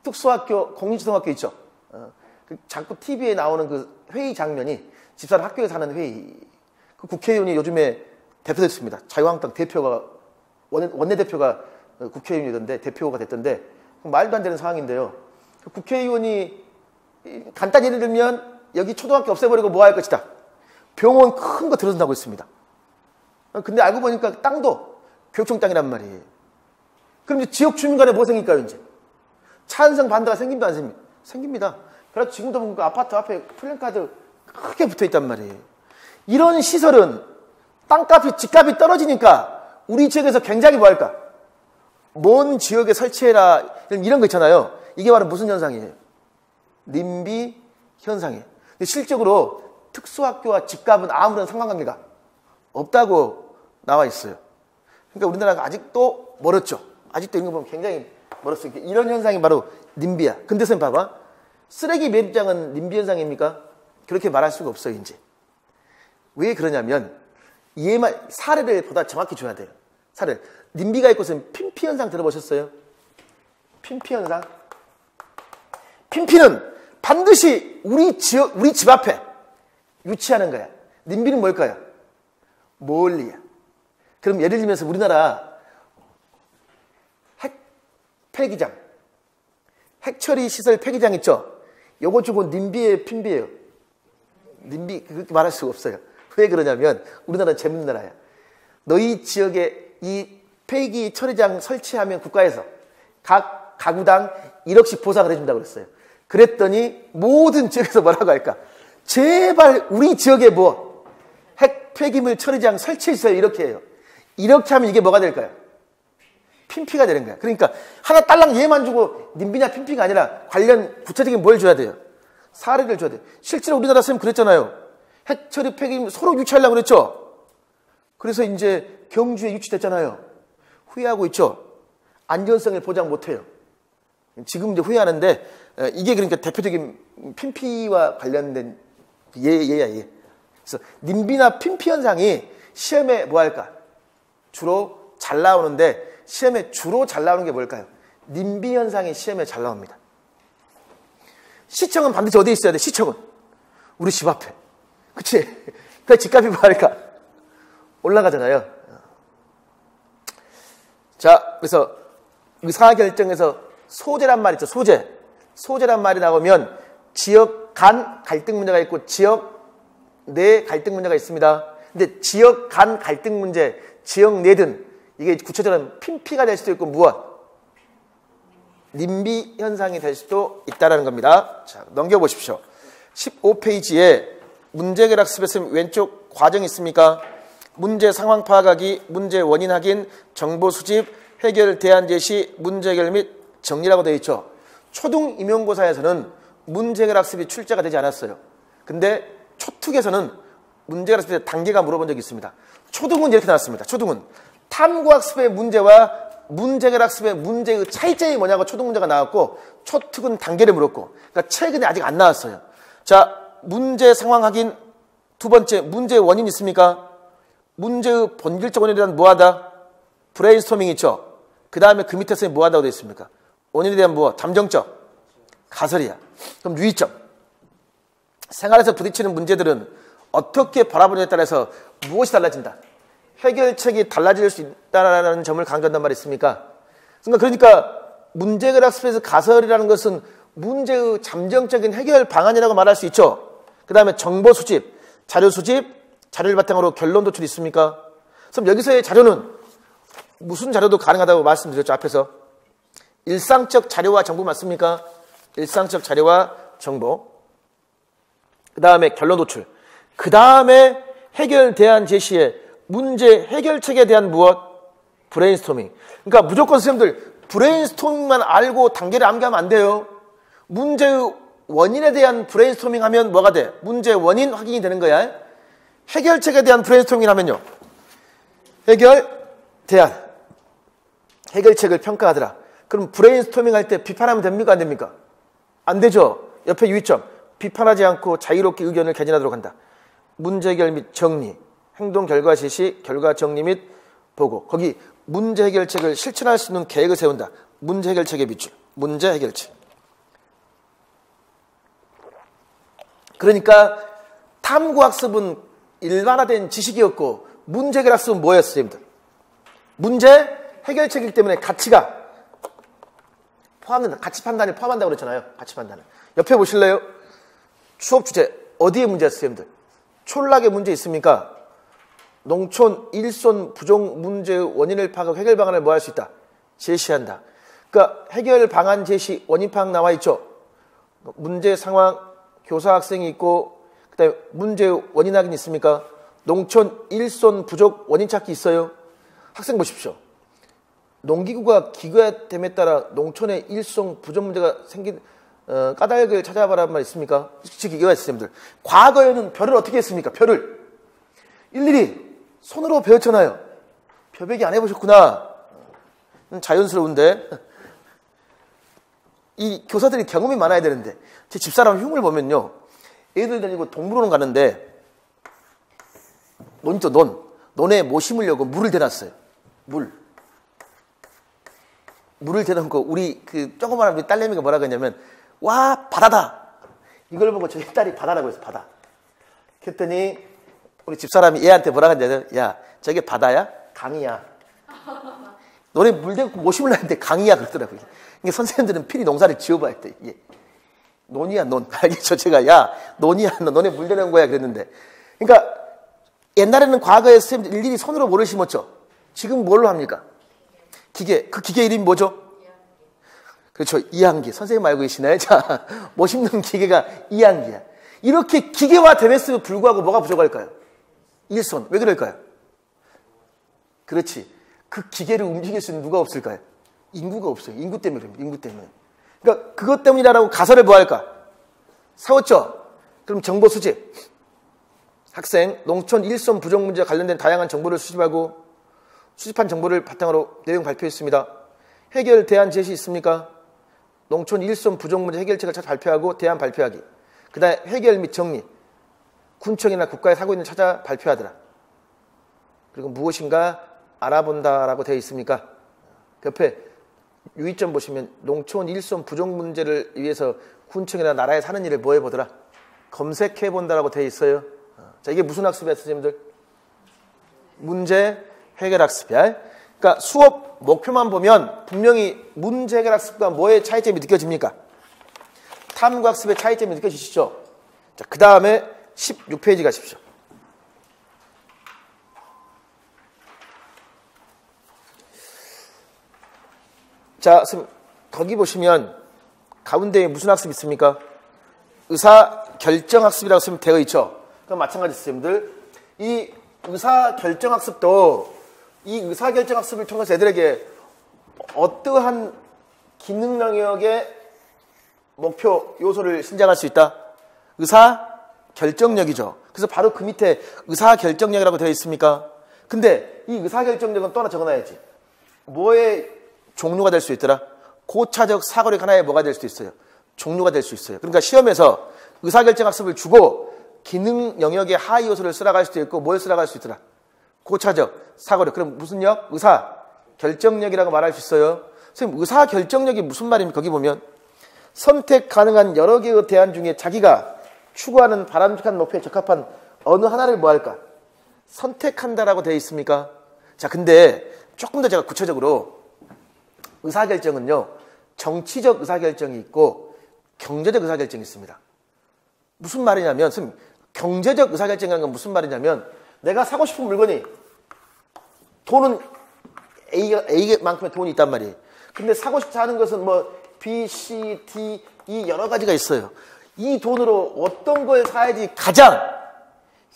특수학교 공립초등학교 있죠. 자꾸 TV에 나오는 그 회의 장면이 집사람 학교에서 하는 회의. 그 국회의원이 요즘에 대표됐습니다. 자유한국당 대표가 원내대표가 국회의원이던데 대표가 됐던데 말도 안 되는 상황인데요. 국회의원이 간단히 예를 들면 여기 초등학교 없애버리고 뭐 할 것이다. 병원 큰 거 들어선다고 했습니다. 근데 알고 보니까 땅도 교육청 땅이란 말이에요. 그럼 이제 지역 주민 간에 뭐 생길까요, 이제? 찬성 반대가 생깁니다, 안 생깁니다? 생깁니다. 그래서 지금도 보니까 아파트 앞에 플랜카드 크게 붙어 있단 말이에요. 이런 시설은 땅값이, 집값이 떨어지니까 우리 지역에서 굉장히 뭐 할까? 먼 지역에 설치해라. 이런 거 있잖아요. 이게 바로 무슨 현상이에요? 님비 현상이에요. 근데 실적으로 특수학교와 집값은 아무런 상관관계가 없다고 나와 있어요. 그러니까 우리나라가 아직도 멀었죠. 아직도 이런 거 보면 굉장히 멀었어요. 이런 현상이 바로 님비야. 근데 선생님 봐봐. 쓰레기 매립장은 님비 현상입니까? 그렇게 말할 수가 없어요, 이제. 왜 그러냐면 사례를 보다 정확히 줘야 돼요. 사례. 님비가 있고 있으면 핀피 현상 들어보셨어요? 핀피 현상? 핀피는 반드시 우리 집 앞에 유치하는 거야. 님비는 뭘까요? 멀리야. 그럼 예를 들면서 우리나라 핵 폐기장, 핵처리 시설 폐기장 있죠? 요거 주고 님비의 핀비예요. 님비 그렇게 말할 수가 없어요. 왜 그러냐면 우리나라는 재밌는 나라야. 너희 지역에 이 폐기 처리장 설치하면 국가에서 각 가구당 1억씩 보상을 해준다고 그랬어요. 그랬더니 모든 지역에서 뭐라고 할까? 제발 우리 지역에 뭐 핵 폐기물 처리장 설치해주세요. 이렇게 해요. 이렇게 하면 이게 뭐가 될까요? 핀피가 되는 거야. 그러니까 하나 딸랑 얘만 주고 님비냐 핀피가 아니라 관련 구체적인 뭘 줘야 돼요? 사례를 줘야 돼요. 실제로 우리나라 선생님 그랬잖아요. 핵 처리 폐기물 서로 유치하려고 그랬죠. 그래서 이제 경주에 유치됐잖아요. 후회하고 있죠. 안전성을 보장 못해요. 지금 이제 후회하는데 이게 그러니까 대표적인 핀피와 관련된 예야 예. 그래서 님비나 핀피 현상이 시험에 뭐 할까? 주로 잘 나오는데 시험에 주로 잘 나오는 게 뭘까요? 님비 현상이 시험에 잘 나옵니다. 시청은 반드시 어디에 있어야 돼? 시청은 우리 집 앞에. 그치? 그 집값이 뭐 할까? 올라가잖아요. 자, 그래서 의사결정에서 소재란 말 있죠. 소재란 말이 나오면 지역 간 갈등 문제가 있고 지역 내 갈등 문제가 있습니다. 근데 지역 간 갈등 문제, 지역 내든 이게 구체적으로 핀피가 될 수도 있고 무엇? 님비 현상이 될 수도 있다는 겁니다. 자, 넘겨보십시오. 15페이지에 문제 해결 학습에서 왼쪽 과정이 있습니까? 문제 상황 파악하기, 문제 원인 확인, 정보 수집, 해결 대안 제시, 문제 해결 및 정리라고 되어 있죠. 초등 임용고사에서는 문제 해결 학습이 출제가 되지 않았어요. 근데 초특에서는 문제 해결 학습에 단계가 물어본 적이 있습니다. 초등은 이렇게 나왔습니다. 초등은 탐구학습의 문제와 문제 해결 학습의 문제의 차이점이 뭐냐고 초등 문제가 나왔고, 초특은 단계를 물었고, 그러니까 최근에 아직 안 나왔어요. 자, 문제 상황 확인. 두 번째, 문제 원인 있습니까? 문제의 본질적 원인에 대한 뭐하다? 브레인스토밍 있죠? 그 다음에 그 밑에서 뭐하다고 되어 있습니까? 원인에 대한 무엇? 담정적. 가설이야. 그럼 유의점. 생활에서 부딪히는 문제들은 어떻게 바라보느냐에 따라서 무엇이 달라진다? 해결책이 달라질 수 있다는 점을 강조한단 말이 있습니까? 그러니까 문제 해결 학습에서 가설이라는 것은 문제의 잠정적인 해결 방안이라고 말할 수 있죠. 그 다음에 정보 수집, 자료 수집, 자료를 바탕으로 결론 도출이 있습니까? 그럼 여기서의 자료는 무슨 자료도 가능하다고 말씀드렸죠, 앞에서. 일상적 자료와 정보 맞습니까? 일상적 자료와 정보. 그 다음에 결론 도출. 그 다음에 해결 대안 제시에 문제 해결책에 대한 무엇? 브레인스토밍. 그러니까 무조건 선생님들 브레인스토밍만 알고 단계를 암기하면 안 돼요. 문제의 원인에 대한 브레인스토밍 하면 뭐가 돼? 문제 원인 확인이 되는 거야. 해결책에 대한 브레인스토밍을 하면요. 해결 대안. 해결책을 평가하더라. 그럼 브레인스토밍 할 때 비판하면 됩니까? 안 됩니까? 안 되죠. 옆에 유의점. 비판하지 않고 자유롭게 의견을 개진하도록 한다. 문제 해결 및 정리. 행동 결과 제시, 결과 정리 및 보고. 거기 문제 해결책을 실천할 수 있는 계획을 세운다. 문제 해결책의 밑줄. 문제 해결책. 그러니까 탐구학습은 일반화된 지식이었고 문제 해결 학습은 뭐였어요, 여러분들? 문제 해결책이기 때문에 가치가 포함된다. 가치 판단을 포함한다고 그랬잖아요. 가치 판단을. 옆에 보실래요? 수업 주제 어디에 문제였어요, 여러분들? 촌락의 문제 있습니까? 농촌 일손 부족 문제의 원인을 파악하고 해결 방안을 뭐 할 수 있다? 제시한다. 그러니까 해결 방안 제시, 원인 파악 나와 있죠. 문제 상황, 교사 학생이 있고, 그다음에 문제 원인 확인 있습니까? 농촌 일손 부족 원인 찾기 있어요. 학생 보십시오. 농기구가 기계됨에 따라 농촌의 일손 부족 문제가 생긴 까닭을 찾아봐라는 말 있습니까? 즉 이거가 있습니다. 과거에는 별을 어떻게 했습니까? 별을 일일이 손으로 배웠잖아요. 벼베기 안 해보셨구나. 자연스러운데 이 교사들이 경험이 많아야 되는데 제 집사람 흉을 보면요. 애들 데리고 동물원을 가는데 논 있죠, 논. 논에 뭐 심으려고 물을 대놨어요. 물을 대놓고 우리 그 조그마한 우리 딸내미가 뭐라고 했냐면 와 바다다. 이걸 보고 저희 딸이 바다라고 해서 바다. 그랬더니 우리 집사람이 얘한테 뭐라고 했냐면 야 저게 바다야? 강이야. 너네 물 대고 뭐 심으려 했는데 강이야 그러더라고요. 그러니까 선생님들은 필히 농사를 지어봐야 돼. 이게 논이야 논. 알겠죠? 제가 야 논이야 너네 물 대는 거야 그랬는데. 그러니까 옛날에는 과거에 선생님들 일일이 손으로 뭐를 심었죠. 지금 뭘로 합니까? 기계. 그 기계 이름이 뭐죠? 그렇죠. 이항기. 선생님 알고 계시나요? 자, 뭐 심는 기계가 이항기야. 이렇게 기계화 됨에도 불구하고 뭐가 부족할까요? 일손. 왜 그럴까요? 그렇지. 그 기계를 움직일 수 있는 누가 없을까요? 인구가 없어요. 인구 때문에 그럽니다. 인구 때문에. 그러니까 그것 때문이라고 가설을 뭐 할까? 세웠죠. 그럼 정보 수집. 학생, 농촌 일손 부족 문제와 관련된 다양한 정보를 수집하고 수집한 정보를 바탕으로 내용 발표했습니다. 해결 대안 제시 있습니까? 농촌 일손 부족 문제 해결책을 찾아 발표하고 대안 발표하기. 그 다음에 해결 및 정리. 군청이나 국가의 사고인을 찾아 발표하더라. 그리고 무엇인가 알아본다라고 되어 있습니까? 옆에 유의점 보시면 농촌 일손 부족 문제를 위해서 군청이나 나라에 사는 일을 뭐 해보더라? 검색해본다라고 되어 있어요. 자, 이게 무슨 학습이야, 선생님들? 문제 해결 학습이야. 그러니까 수업 목표만 보면 분명히 문제 해결 학습과 뭐의 차이점이 느껴집니까? 탐구 학습의 차이점이 느껴지시죠? 자, 그 다음에 16페이지 가십시오. 자, 선생님, 거기 보시면 가운데에 무슨 학습이 있습니까? 의사결정학습이라고 쓰면 되어 있죠. 그럼 마찬가지 선생님들, 이 의사결정학습도 이 의사결정학습을 통해서 애들에게 어떠한 기능 영역의 목표 요소를 신장할 수 있다? 의사결정력이죠. 그래서 바로 그 밑에 의사결정력이라고 되어 있습니까? 근데 이 의사결정력은 또 하나 적어놔야지. 뭐의 종류가 될 수 있더라? 고차적 사고력 하나의 뭐가 될 수도 있어요? 종류가 될 수 있어요. 그러니까 시험에서 의사결정학습을 주고 기능 영역의 하위 요소를 쓰라고 할 수도 있고 뭘 쓰라고 할 수 있더라? 고차적 사고력. 그럼 무슨 력? 의사결정력이라고 말할 수 있어요. 선생님, 의사결정력이 무슨 말입니까? 거기 보면 선택 가능한 여러 개의 대안 중에 자기가 추구하는 바람직한 목표에 적합한 어느 하나를 뭐 할까? 선택한다라고 되어 있습니까? 자, 근데 조금 더 제가 구체적으로 의사결정은요, 정치적 의사결정이 있고 경제적 의사결정이 있습니다. 무슨 말이냐면, 선생님, 경제적 의사결정이라는 건 무슨 말이냐면, 내가 사고 싶은 물건이 돈은 A만큼의 돈이 있단 말이에요. 근데 사고 싶지 않은 것은 뭐 B, C, D, 이 여러 가지가 있어요. 이 돈으로 어떤 걸 사야지 가장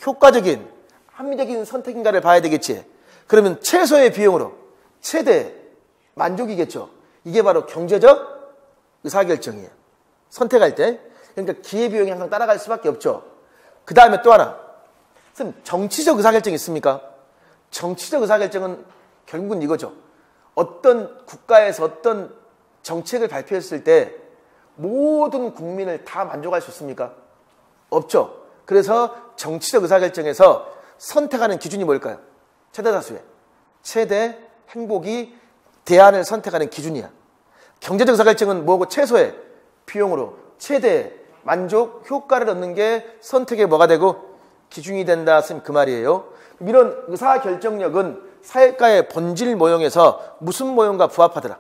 효과적인 합리적인 선택인가를 봐야 되겠지. 그러면 최소의 비용으로 최대 만족이겠죠. 이게 바로 경제적 의사결정이에요. 선택할 때. 그러니까 기회비용이 항상 따라갈 수밖에 없죠. 그 다음에 또 하나. 선생님, 정치적 의사결정이 있습니까? 정치적 의사결정은 결국은 이거죠. 어떤 국가에서 어떤 정책을 발표했을 때 모든 국민을 다 만족할 수 있습니까? 없죠. 그래서 정치적 의사결정에서 선택하는 기준이 뭘까요? 최대 다수의 최대 행복이 대안을 선택하는 기준이야. 경제적 의사결정은 뭐고? 최소의 비용으로 최대 만족 효과를 얻는 게 선택의 뭐가 되고 기준이 된다. 그 말이에요. 이런 의사결정력은 사회과의 본질 모형에서 무슨 모형과 부합하더라?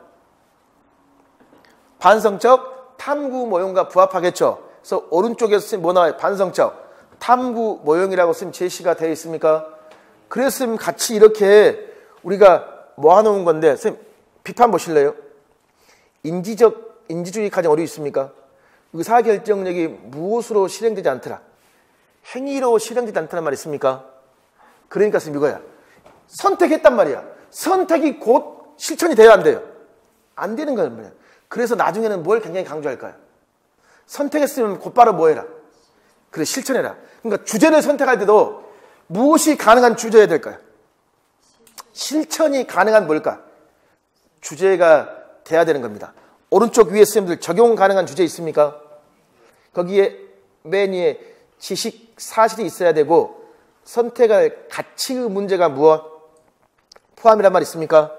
반성적 탐구 모형과 부합하겠죠. 그래서 오른쪽에서 쓰면 뭐 나와요? 반성적 탐구 모형이라고 쓰면 제시가 되어 있습니까? 그랬으면 같이 이렇게 우리가 모아놓은 건데, 선생님, 비판 보실래요? 인지주의 가정 어디 있습니까? 의사결정력이 무엇으로 실행되지 않더라? 행위로 실행되지 않다는 말이 있습니까? 그러니까 선생님 이거야. 선택했단 말이야. 선택이 곧 실천이 돼야 안 돼요? 안 되는 거란 말이야. 그래서 나중에는 뭘 굉장히 강조할까요? 선택했으면 곧바로 뭐 해라? 그래, 실천해라. 그러니까 주제를 선택할 때도 무엇이 가능한 주제여야 될까요? 실천이 가능한 뭘까? 주제가 돼야 되는 겁니다. 오른쪽 위에 선생님들 적용 가능한 주제 있습니까? 거기에 맨 위에 지식, 사실이 있어야 되고 선택할 가치의 문제가 무엇? 포함이란 말 있습니까?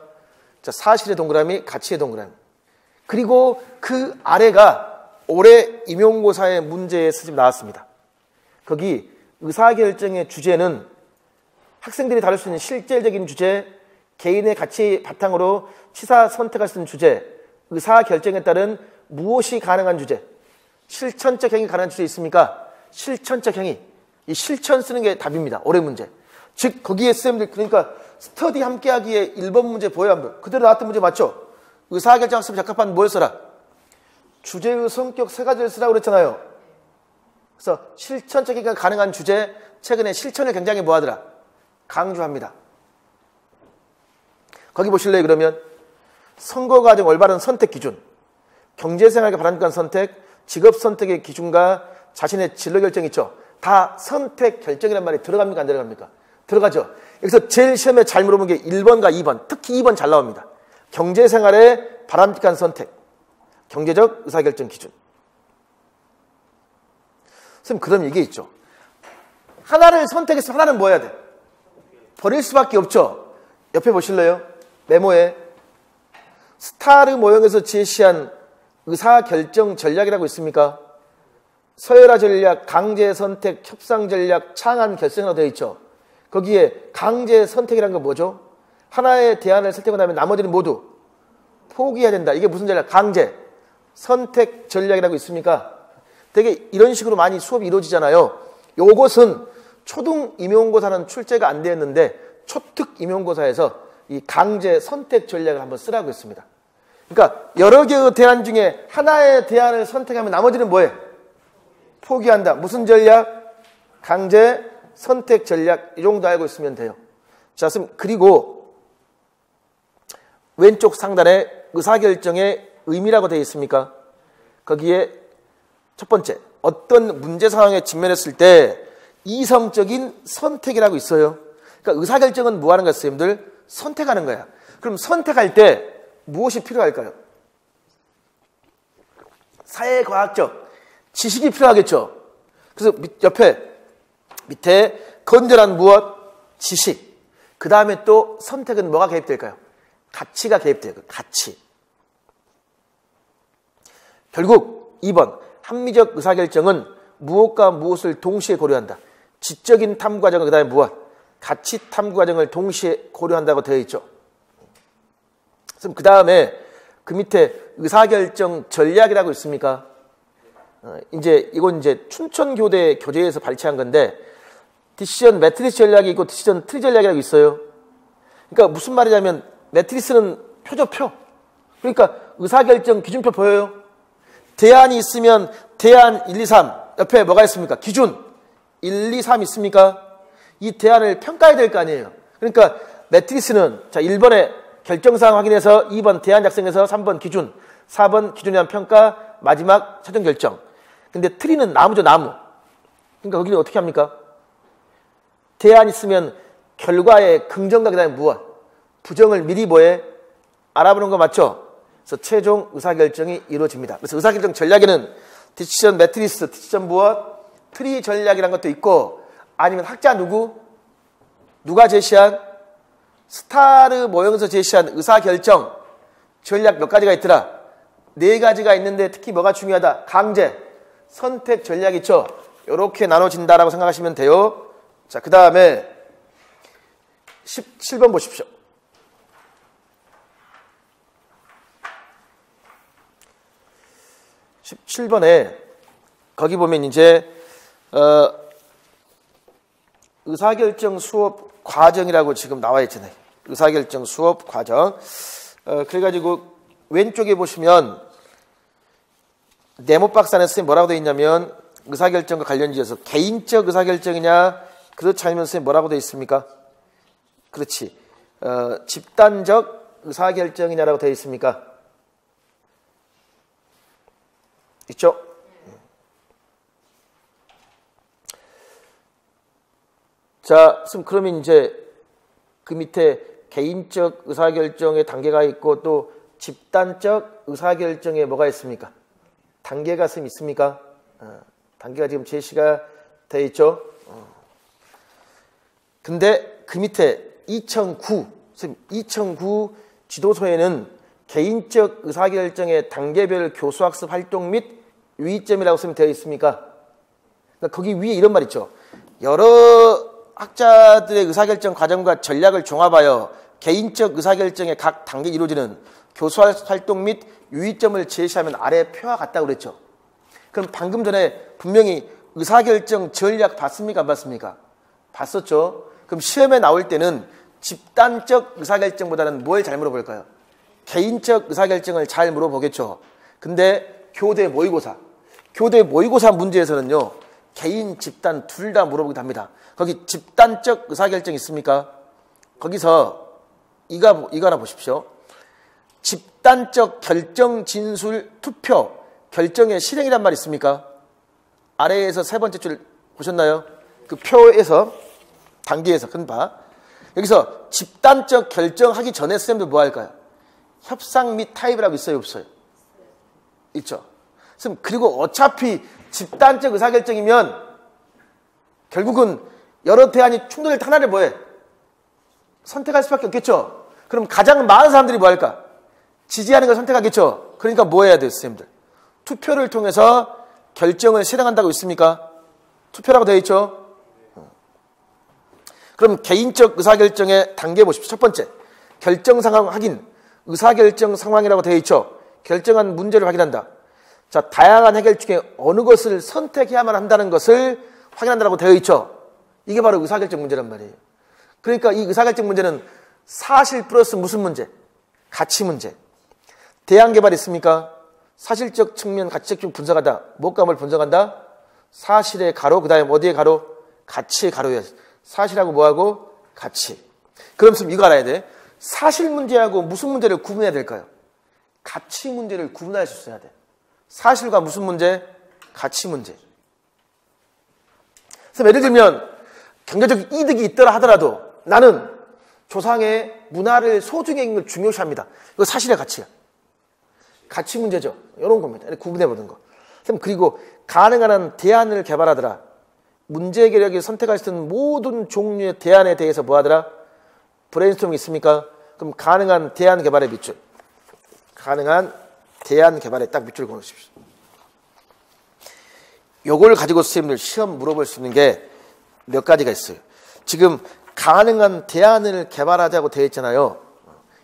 자, 사실의 동그라미, 가치의 동그라미. 그리고 그 아래가 올해 임용고사의 문제에 수집 나왔습니다. 거기 의사결정의 주제는 학생들이 다룰 수 있는 실질적인 주제, 개인의 가치 바탕으로 취사 선택할 수 있는 주제, 의사결정에 따른 무엇이 가능한 주제, 실천적 행위 가능한 주제 있습니까? 실천적 행위. 이 실천 쓰는 게 답입니다. 올해 문제. 즉 거기에 쌤들 그러니까 스터디 함께하기에 1번 문제 보여야 합니다. 그대로 나왔던 문제 맞죠? 의사결정 학습에 적합한 뭘 써라? 주제의 성격 세 가지를 쓰라고 그랬잖아요. 그래서 실천적 행위가 가능한 주제, 최근에 실천을 굉장히 뭐하더라? 강조합니다. 거기 보실래요? 그러면 선거 과정 올바른 선택 기준, 경제생활과 바람직한 선택, 직업 선택의 기준과 자신의 진로 결정 있죠. 다 선택 결정이란 말이 들어갑니까? 안 들어갑니까? 들어가죠. 여기서 제일 시험에 잘 물어본 게 1번과 2번, 특히 2번 잘 나옵니다. 경제생활의 바람직한 선택, 경제적 의사결정 기준. 선생님, 그럼 이게 있죠. 하나를 선택해서 하나는 뭐 해야 돼? 버릴 수밖에 없죠. 옆에 보실래요? 메모에 스타르 모형에서 제시한 의사결정 전략이라고 있습니까? 서열화 전략, 강제 선택, 협상 전략, 창안 결성이라고 되어 있죠. 거기에 강제 선택이라는 건 뭐죠? 하나의 대안을 선택하고 나면 나머지는 모두 포기해야 된다. 이게 무슨 전략? 강제 선택 전략이라고 있습니까? 되게 이런 식으로 많이 수업이 이루어지잖아요. 요것은 초등 임용고사는 출제가 안 되었는데 초특 임용고사에서 이 강제 선택 전략을 한번 쓰라고 했습니다. 그러니까 여러 개의 대안 중에 하나의 대안을 선택하면 나머지는 뭐예요? 포기한다. 무슨 전략? 강제 선택 전략. 이 정도 알고 있으면 돼요. 자, 그리고 왼쪽 상단에 의사결정의 의미라고 되어 있습니까? 거기에 첫 번째, 어떤 문제 상황에 직면했을 때 이성적인 선택이라고 있어요. 그러니까 의사결정은 뭐 하는 거예요, 선생님들? 선택하는 거야. 그럼 선택할 때 무엇이 필요할까요? 사회과학적 지식이 필요하겠죠. 그래서 밑에 건전한 무엇? 지식. 그 다음에 또 선택은 뭐가 개입될까요? 가치가 개입돼요. 가치. 결국 2번 합리적 의사결정은 무엇과 무엇을 동시에 고려한다. 지적인 탐구과정과 그 다음에 무엇? 가치 탐구과정을 동시에 고려한다고 되어 있죠. 그럼 그 다음에 그 밑에 의사결정 전략이라고 있습니까? 이건 춘천교대 교재에서 발췌한 건데 디시전 매트리스 전략이 있고 디시전 트리 전략이라고 있어요. 그러니까 무슨 말이냐면 매트리스는 표죠, 표. 그러니까 의사결정 기준표 보여요? 대안이 있으면 대안 1, 2, 3 옆에 뭐가 있습니까? 기준 1, 2, 3 있습니까? 이 대안을 평가해야 될 거 아니에요. 그러니까 매트리스는 자 1번에 결정사항 확인해서 2번 대안 작성해서 3번 기준 4번 기준에 대한 평가 마지막 최종 결정. 근데 트리는 나무죠, 나무. 그러니까 거기는 어떻게 합니까? 대안 있으면 결과의 긍정과 그 다음에 무엇? 부정을 미리 뭐해? 알아보는 거 맞죠? 그래서 최종 의사결정이 이루어집니다. 그래서 의사결정 전략에는 디시전 매트리스, 디시전 무엇? 트리 전략이라는 것도 있고 아니면 학자 누가 제시한? 스타르 모형에서 제시한 의사결정 전략 몇 가지가 있더라? 4가지가 있는데 특히 뭐가 중요하다? 강제, 선택 전략이 있죠? 이렇게 나눠진다라고 생각하시면 돼요. 자, 그 다음에 17번 보십시오. 17번에 거기 보면 이제 의사결정 수업 과정이라고 지금 나와 있잖아요. 의사결정 수업 과정. 그래가지고 왼쪽에 보시면 네모 박스 안에 선생님 뭐라고 되어 있냐면 의사결정과 관련지어서 개인적 의사결정이냐 그렇지 않으면 선생님 뭐라고 되어 있습니까? 그렇지. 집단적 의사결정이냐라고 되어 있습니까? 있죠? 자, 그러면 이제 그 밑에 개인적 의사결정의 단계가 있고 또 집단적 의사결정에 뭐가 있습니까? 단계가 있습니까? 단계가 지금 제시가 되어 있죠? 근데 그 밑에 2009 지도서에는 개인적 의사결정의 단계별 교수학습 활동 및 유의점이라고 쓰면 되어 있습니까? 그러니까 거기 위에 이런 말 있죠. 여러 학자들의 의사결정 과정과 전략을 종합하여 개인적 의사결정의 각 단계에 이루어지는 교수학습 활동 및 유의점을 제시하면 아래 표와 같다고 그랬죠. 그럼 방금 전에 분명히 의사결정 전략 봤습니까? 안 봤습니까? 봤었죠. 그럼 시험에 나올 때는 집단적 의사결정보다는 뭘 잘 물어볼까요? 개인적 의사결정을 잘 물어보겠죠. 근데 교대 모의고사 문제에서는요. 개인, 집단 둘 다 물어보기도 합니다. 거기 집단적 의사결정 있습니까? 거기서 이거 하나 보십시오. 집단적 결정, 진술, 투표, 결정의 실행이란 말 있습니까? 아래에서 세 번째 줄 보셨나요? 그 표에서 단계에서 큰 바. 여기서 집단적 결정하기 전에 선생님들 뭐 할까요? 협상 및 타협이라고 있어요, 없어요? 있죠. 그리고 어차피 집단적 의사결정이면 결국은 여러 대안이 충돌될 때 하나를 뭐해? 선택할 수밖에 없겠죠. 그럼 가장 많은 사람들이 뭐 할까? 지지하는 걸 선택하겠죠. 그러니까 뭐 해야 돼요, 선생님들? 투표를 통해서 결정을 실행한다고 있습니까? 투표라고 되어 있죠. 그럼 개인적 의사결정의 단계 보십시오. 첫 번째, 결정 상황 확인. 의사결정 상황이라고 되어 있죠. 결정한 문제를 확인한다. 자, 다양한 해결 중에 어느 것을 선택해야만 한다는 것을 확인한다라고 되어 있죠. 이게 바로 의사결정 문제란 말이에요. 그러니까 이 의사결정 문제는 사실 플러스 무슨 문제? 가치 문제. 대안개발이 있습니까? 사실적 측면, 가치적 측면 분석하다. 무엇과 뭘 분석한다? 사실의 가로, 그 다음에 어디의 가로? 가치의 가로예요. 사실하고 뭐하고? 가치. 그럼 이거 알아야 돼. 사실 문제하고 무슨 문제를 구분해야 될까요? 가치 문제를 구분할 수 있어야 돼. 사실과 무슨 문제? 가치 문제. 그래서 예를 들면 경제적 이득이 있더라 하더라도 나는 조상의 문화를 소중히 여기는 걸 중요시합니다. 이거 사실의 가치야. 가치 문제죠. 이런 겁니다. 구분해보는 거. 그리고 가능한 한 대안을 개발하더라. 문제 해결하기 선택할 수 있는 모든 종류의 대안에 대해서 뭐하더라? 브레인스토밍이 있습니까? 그럼 가능한 대안 개발의 밑줄. 가능한 대안 개발에 딱 밑줄 그어놓으십시오. 요걸 가지고 선생님들 시험 물어볼 수 있는 게 몇 가지가 있어요. 지금 가능한 대안을 개발하자고 되어 있잖아요.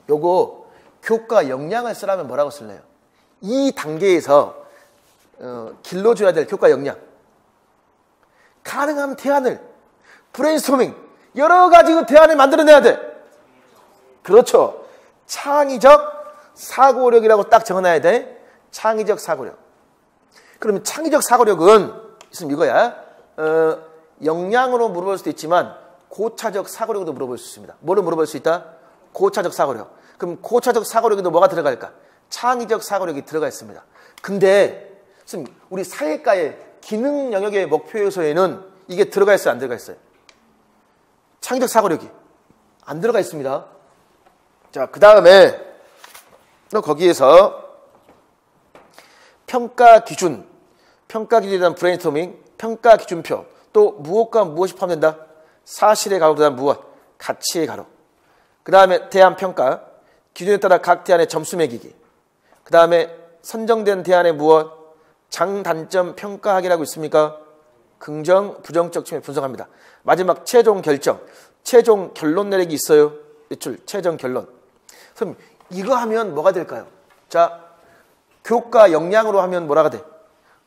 요거 교과 역량을 쓰라면 뭐라고 쓸래요? 이 단계에서 길러줘야 될 교과 역량. 가능한 대안을 브레인스토밍 여러 가지 대안을 만들어내야 돼. 그렇죠. 창의적 사고력이라고 딱 적어놔야 돼. 창의적 사고력. 그러면 창의적 사고력은 있으면 이거야. 역량으로 물어볼 수도 있지만 고차적 사고력으로 물어볼 수 있습니다. 뭐를 물어볼 수 있다? 고차적 사고력. 그럼 고차적 사고력에도 뭐가 들어갈까? 창의적 사고력이 들어가 있습니다. 근데 우리 사회과의 기능 영역의 목표 요소에는 이게 들어가 있어요? 안 들어가 있어요? 창의적 사고력이 안 들어가 있습니다. 자, 그 다음에 거기에서 평가 기준에 대한 브레인스토밍, 평가 기준표, 또 무엇과 무엇이 포함된다? 사실의 가로, 그 다음 무엇? 가치의 가로. 그 다음에 대안 평가, 기준에 따라 각 대안의 점수 매기기. 그 다음에 선정된 대안의 무엇? 장단점 평가하기라고 있습니까? 긍정, 부정적 측면 분석합니다. 마지막 최종 결정, 최종 결론 내리기 있어요. 밑줄, 최종 결론. 그럼 이거 하면 뭐가 될까요? 자, 교과 역량으로 하면 뭐라가 돼?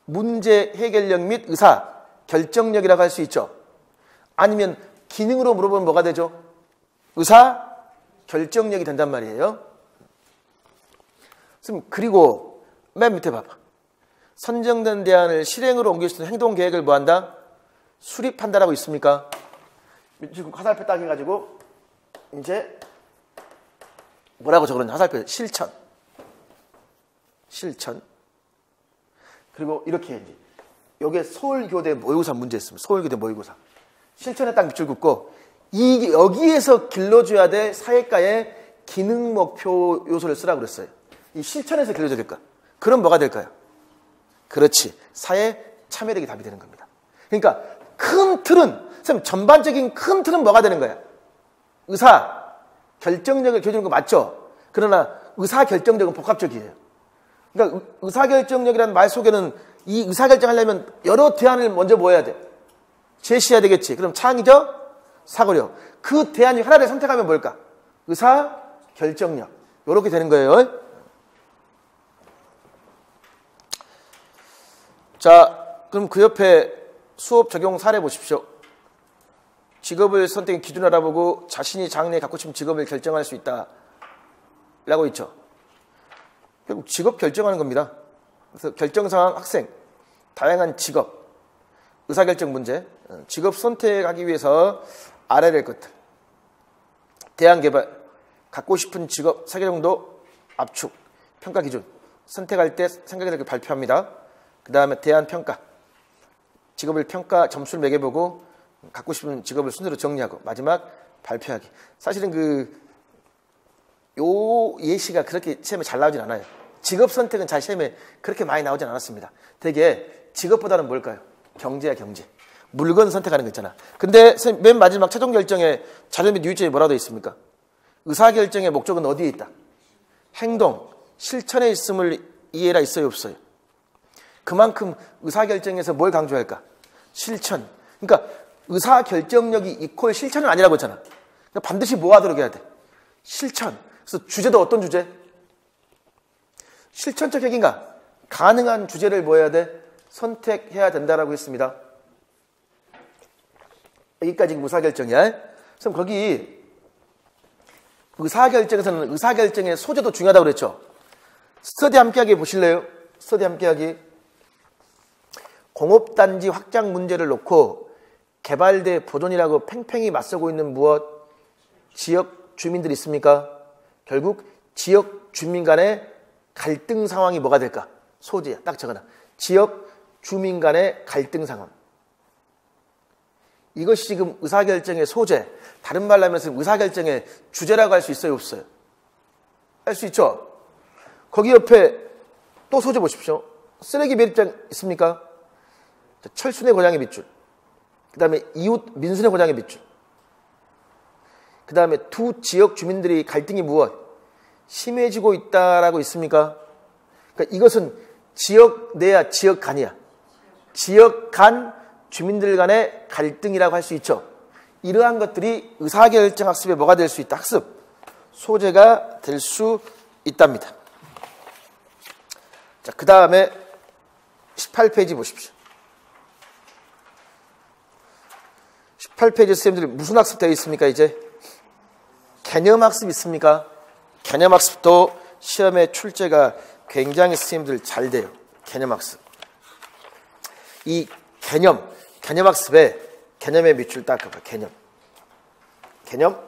문제 해결력 및 의사 결정력이라고 할 수 있죠. 아니면 기능으로 물어보면 뭐가 되죠? 의사 결정력이 된단 말이에요. 그리고 맨 밑에 봐봐. 선정된 대안을 실행으로 옮길 수 있는 행동 계획을 뭐한다? 수립한다라고 있습니까? 지금 화살표 딱 해가지고 이제 뭐라고 적었냐? 화살표 실천. 그리고 이렇게 해야지. 여기에 서울교대 모의고사 문제 있습니다. 서울교대 모의고사. 실천에 딱 밑줄 긋고 여기에서 길러줘야 될 사회과의 기능 목표 요소를 쓰라고 그랬어요. 이 실천에서 길러줘야 될까? 그럼 뭐가 될까요? 그렇지. 사회 참여력이 답이 되는 겁니다. 그러니까 큰 틀은, 선생님 전반적인 큰 틀은 뭐가 되는 거야? 의사 결정력을 기울이는 거 맞죠? 그러나 의사 결정력은 복합적이에요. 그러니까 의사결정력이라는 말 속에는 이 의사결정하려면 여러 대안을 먼저 뭐 해야 돼? 제시해야 되겠지. 그럼 창의적 사고력. 그 대안 중 하나를 선택하면 뭘까? 의사결정력. 이렇게 되는 거예요. 자, 그럼 그 옆에 수업 적용 사례 보십시오. 직업을 선택의 기준을 알아보고 자신이 장래에 갖고 싶은 직업을 결정할 수 있다. 라고 있죠. 결국 직업 결정하는 겁니다. 그래서 결정 상황 학생, 다양한 직업, 의사결정 문제, 직업 선택하기 위해서 알아야 될 것들, 대안 개발, 갖고 싶은 직업 3개 정도 압축, 평가 기준, 선택할 때 생각이 되게 발표합니다. 그 다음에 대안 평가, 직업을 평가 점수를 매겨보고 갖고 싶은 직업을 순서로 정리하고 마지막 발표하기. 사실은 요 예시가 그렇게 시험에 잘 나오진 않아요. 직업 선택은 잘 시험에 그렇게 많이 나오진 않았습니다. 되게 직업보다는 뭘까요? 경제야 경제. 물건 선택하는 거 있잖아. 근데 맨 마지막 최종 결정에 자료 및 유의점이 뭐라고 되어 있습니까? 의사결정의 목적은 어디에 있다? 행동, 실천에 있음을 이해라 있어요 없어요? 그만큼 의사결정에서 뭘 강조할까? 실천. 그러니까 의사결정력이 이퀄 실천은 아니라고 했잖아. 그러니까 반드시 뭐 하도록 해야 돼? 실천. 그래서 주제도 어떤 주제? 실천적 핵인가? 가능한 주제를 뭐 해야 돼? 선택해야 된다라고 했습니다. 여기까지 의사결정이야. 그럼 거기 의사결정에서는 의사결정의 소재도 중요하다고 그랬죠. 스터디 함께하기 보실래요? 스터디 함께하기. 공업단지 확장 문제를 놓고 개발대 보존이라고 팽팽히 맞서고 있는 무엇? 지역 주민들이 있습니까? 결국 지역 주민 간의 갈등 상황이 뭐가 될까? 소재야. 딱 적어놔. 지역 주민 간의 갈등 상황. 이것이 지금 의사결정의 소재. 다른 말로 하면 의사결정의 주제라고 할 수 있어요? 없어요? 할 수 있죠? 거기 옆에 또 소재 보십시오. 쓰레기 매립장 있습니까? 철순의 고장의 밑줄. 그 다음에 이웃 민순의 고장의 밑줄. 그 다음에 두 지역 주민들이 갈등이 무엇? 심해지고 있다라고 있습니까? 그러니까 이것은 지역 내야 지역 간이야. 지역 간 주민들 간의 갈등이라고 할 수 있죠. 이러한 것들이 의사결정 학습에 뭐가 될 수 있다? 학습 소재가 될 수 있답니다. 자, 그 다음에 18페이지 보십시오. 18페이지 선생님들이 무슨 학습 되어 있습니까? 이제 개념학습 있습니까? 개념학습도 시험에 출제가 굉장히 선생님들 잘 돼요. 개념학습. 이 개념학습에 개념의 밑줄 딱 그거 개념.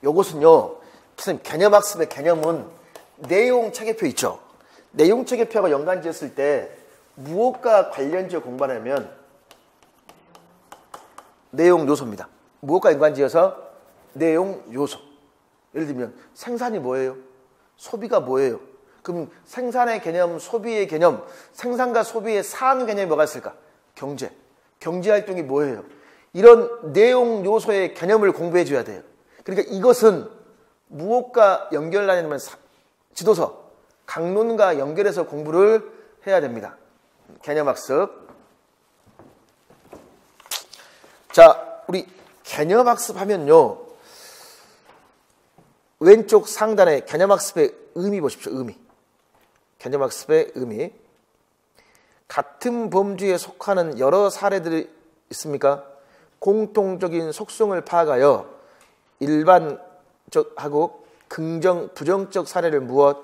요것은요, 선생님 개념학습의 개념은 내용 체계표 있죠. 내용 체계표하고 연관 지었을 때 무엇과 관련지어 공부하려면 내용 요소입니다. 무엇과 연관 지어서 내용 요소. 예를 들면 생산이 뭐예요? 소비가 뭐예요? 그럼 생산의 개념, 소비의 개념, 생산과 소비의 사안 개념이 뭐가 있을까? 경제활동이 뭐예요? 이런 내용 요소의 개념을 공부해 줘야 돼요. 그러니까 이것은 무엇과 연결하냐면 지도서, 강론과 연결해서 공부를 해야 됩니다. 개념학습. 자, 우리 개념학습 하면요, 왼쪽 상단에 개념학습의 의미 보십시오. 의미. 개념학습의 의미. 같은 범주에 속하는 여러 사례들이 있습니까? 공통적인 속성을 파악하여 일반적하고 긍정, 부정적 사례를 무엇?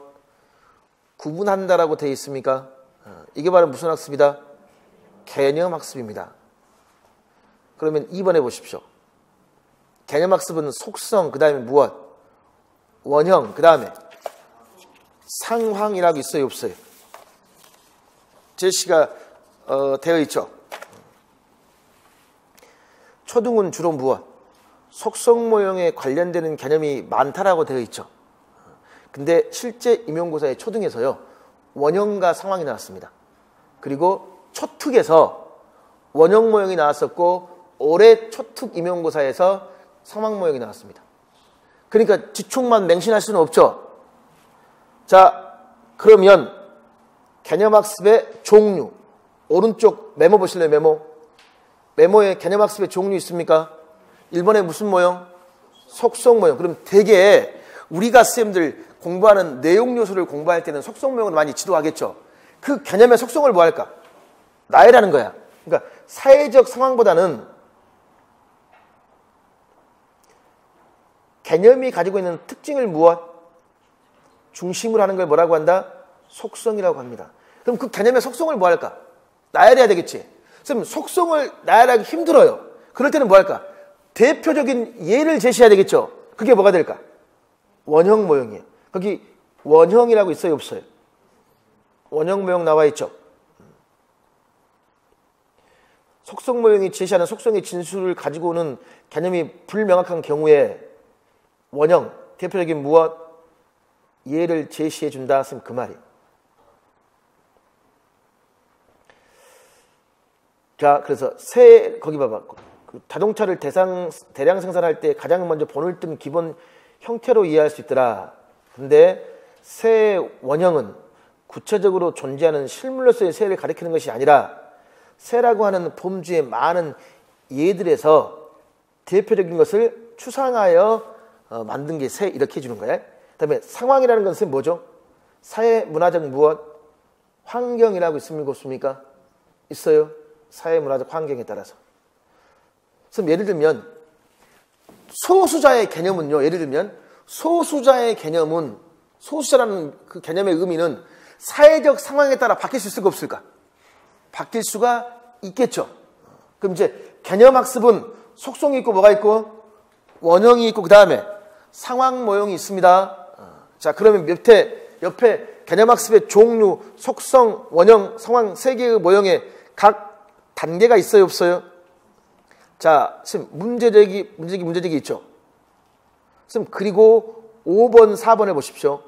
구분한다라고 되어 있습니까? 이게 바로 무슨 학습이다? 개념학습입니다. 그러면 2번에 보십시오. 개념학습은 속성, 그 다음에 무엇? 원형, 그 다음에 상황이라고 있어요? 없어요? 제시가 되어 있죠. 초등은 주로 무엇? 속성 모형에 관련되는 개념이 많다라고 되어 있죠. 근데 실제 임용고사의 초등에서요, 원형과 상황이 나왔습니다. 그리고 초특에서 원형 모형이 나왔었고, 올해 초특 임용고사에서 상황 모형이 나왔습니다. 그러니까 지총만 맹신할 수는 없죠. 자, 그러면 개념학습의 종류. 오른쪽 메모 보실래요? 메모에 개념학습의 종류 있습니까? 1번에 무슨 모형? 속성 모형. 그럼 되게 우리가 쌤들 공부하는 내용 요소를 공부할 때는 속성 모형을 많이 지도하겠죠. 그 개념의 속성을 뭐 할까? 나열하는 거야. 그러니까 사회적 상황보다는 개념이 가지고 있는 특징을 무엇? 중심으로 하는 걸 뭐라고 한다? 속성이라고 합니다. 그럼 그 개념의 속성을 뭐 할까? 나열해야 되겠지. 선생님, 속성을 나열하기 힘들어요. 그럴 때는 뭐 할까? 대표적인 예를 제시해야 되겠죠. 그게 뭐가 될까? 원형 모형이에요. 거기 원형이라고 있어요? 없어요? 원형 모형 나와 있죠. 속성 모형이 제시하는 속성의 진술을 가지고 오는 개념이 불명확한 경우에 원형, 대표적인 무엇? 예를 제시해 준다. 선생님, 그 말이에요. 자, 그래서 거기 봐봐. 그 자동차를 대량 생산할 때 가장 먼저 본을 뜬 기본 형태로 이해할 수 있더라. 근데 새 원형은 구체적으로 존재하는 실물로서의 새를 가리키는 것이 아니라 새라고 하는 범주의 많은 예들에서 대표적인 것을 추상하여 만든 게 새, 이렇게 해주는 거야. 그 다음에 상황이라는 것은 뭐죠? 사회 문화적 무엇? 환경이라고 있습니까? 없습니까? 있어요. 사회 문화적 환경에 따라서. 그래서 예를 들면 소수자의 개념은요. 예를 들면 소수자의 개념은 소수자라는 그 개념의 의미는 사회적 상황에 따라 바뀔 수 있을까 없을까? 바뀔 수가 있겠죠. 그럼 이제 개념학습은 속성이 있고 뭐가 있고 원형이 있고 그 다음에 상황 모형이 있습니다. 자, 그러면 옆에 개념학습의 종류, 속성, 원형, 상황 세 개의 모형에 각 단계가 있어요, 없어요? 자, 선생님, 문제제기 있죠? 선생님, 그리고 5번, 4번에 보십시오.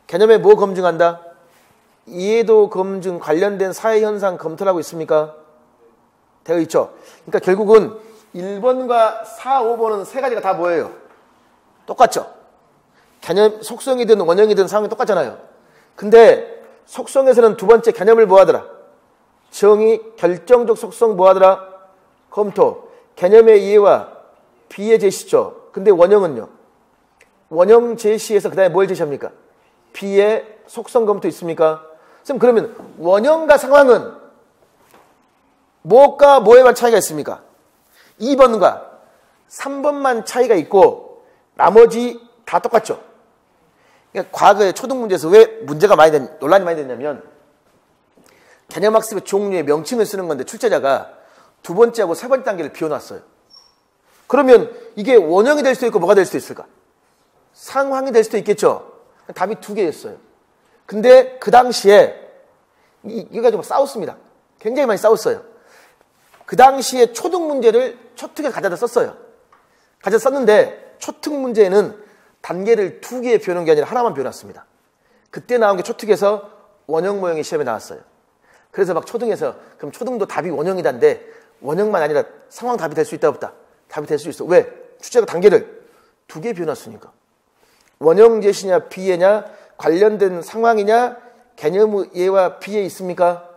개념에 뭐 검증한다? 이해도 검증 관련된 사회현상 검토를 하고 있습니까? 되어 있죠? 그러니까 결국은 1번과 4, 5번은 세 가지가 다 뭐예요? 똑같죠? 개념, 속성이든 원형이든 상황이 똑같잖아요. 근데 속성에서는 두 번째 개념을 뭐 하더라? 정의, 결정적 속성 뭐 하더라? 검토. 개념의 이해와 비의 제시죠. 근데 원형은요? 원형 제시에서 그 다음에 뭘 제시합니까? 비의 속성 검토 있습니까? 선생님, 그러면 원형과 상황은 뭐가 뭐에만 차이가 있습니까? 2번과 3번만 차이가 있고 나머지 다 똑같죠. 그러니까 과거에 초등 문제에서 왜 문제가 논란이 많이 됐냐면 개념학습의 종류의 명칭을 쓰는 건데 출제자가 두 번째하고 세 번째 단계를 비워놨어요. 그러면 이게 원형이 될 수도 있고 뭐가 될 수도 있을까? 상황이 될 수도 있겠죠. 답이 두 개였어요. 근데 그 당시에 이거 가지고 싸웠습니다. 굉장히 많이 싸웠어요. 그 당시에 초등 문제를 초특에 가져다 썼어요. 가져다 썼는데 초특 문제는 단계를 두 개에 비워놓은 게 아니라 하나만 비워놨습니다. 그때 나온 게 초특에서 원형 모형이 시험에 나왔어요. 그래서 막 초등에서 그럼 초등도 답이 원형이다인데 원형만 아니라 상황 답이 될 수 있다 없다? 답이 될 수 있어. 왜? 출제가 단계를 두 개 비워놨으니까. 원형 제시냐 비예냐 관련된 상황이냐 개념의 예와 비에 있습니까?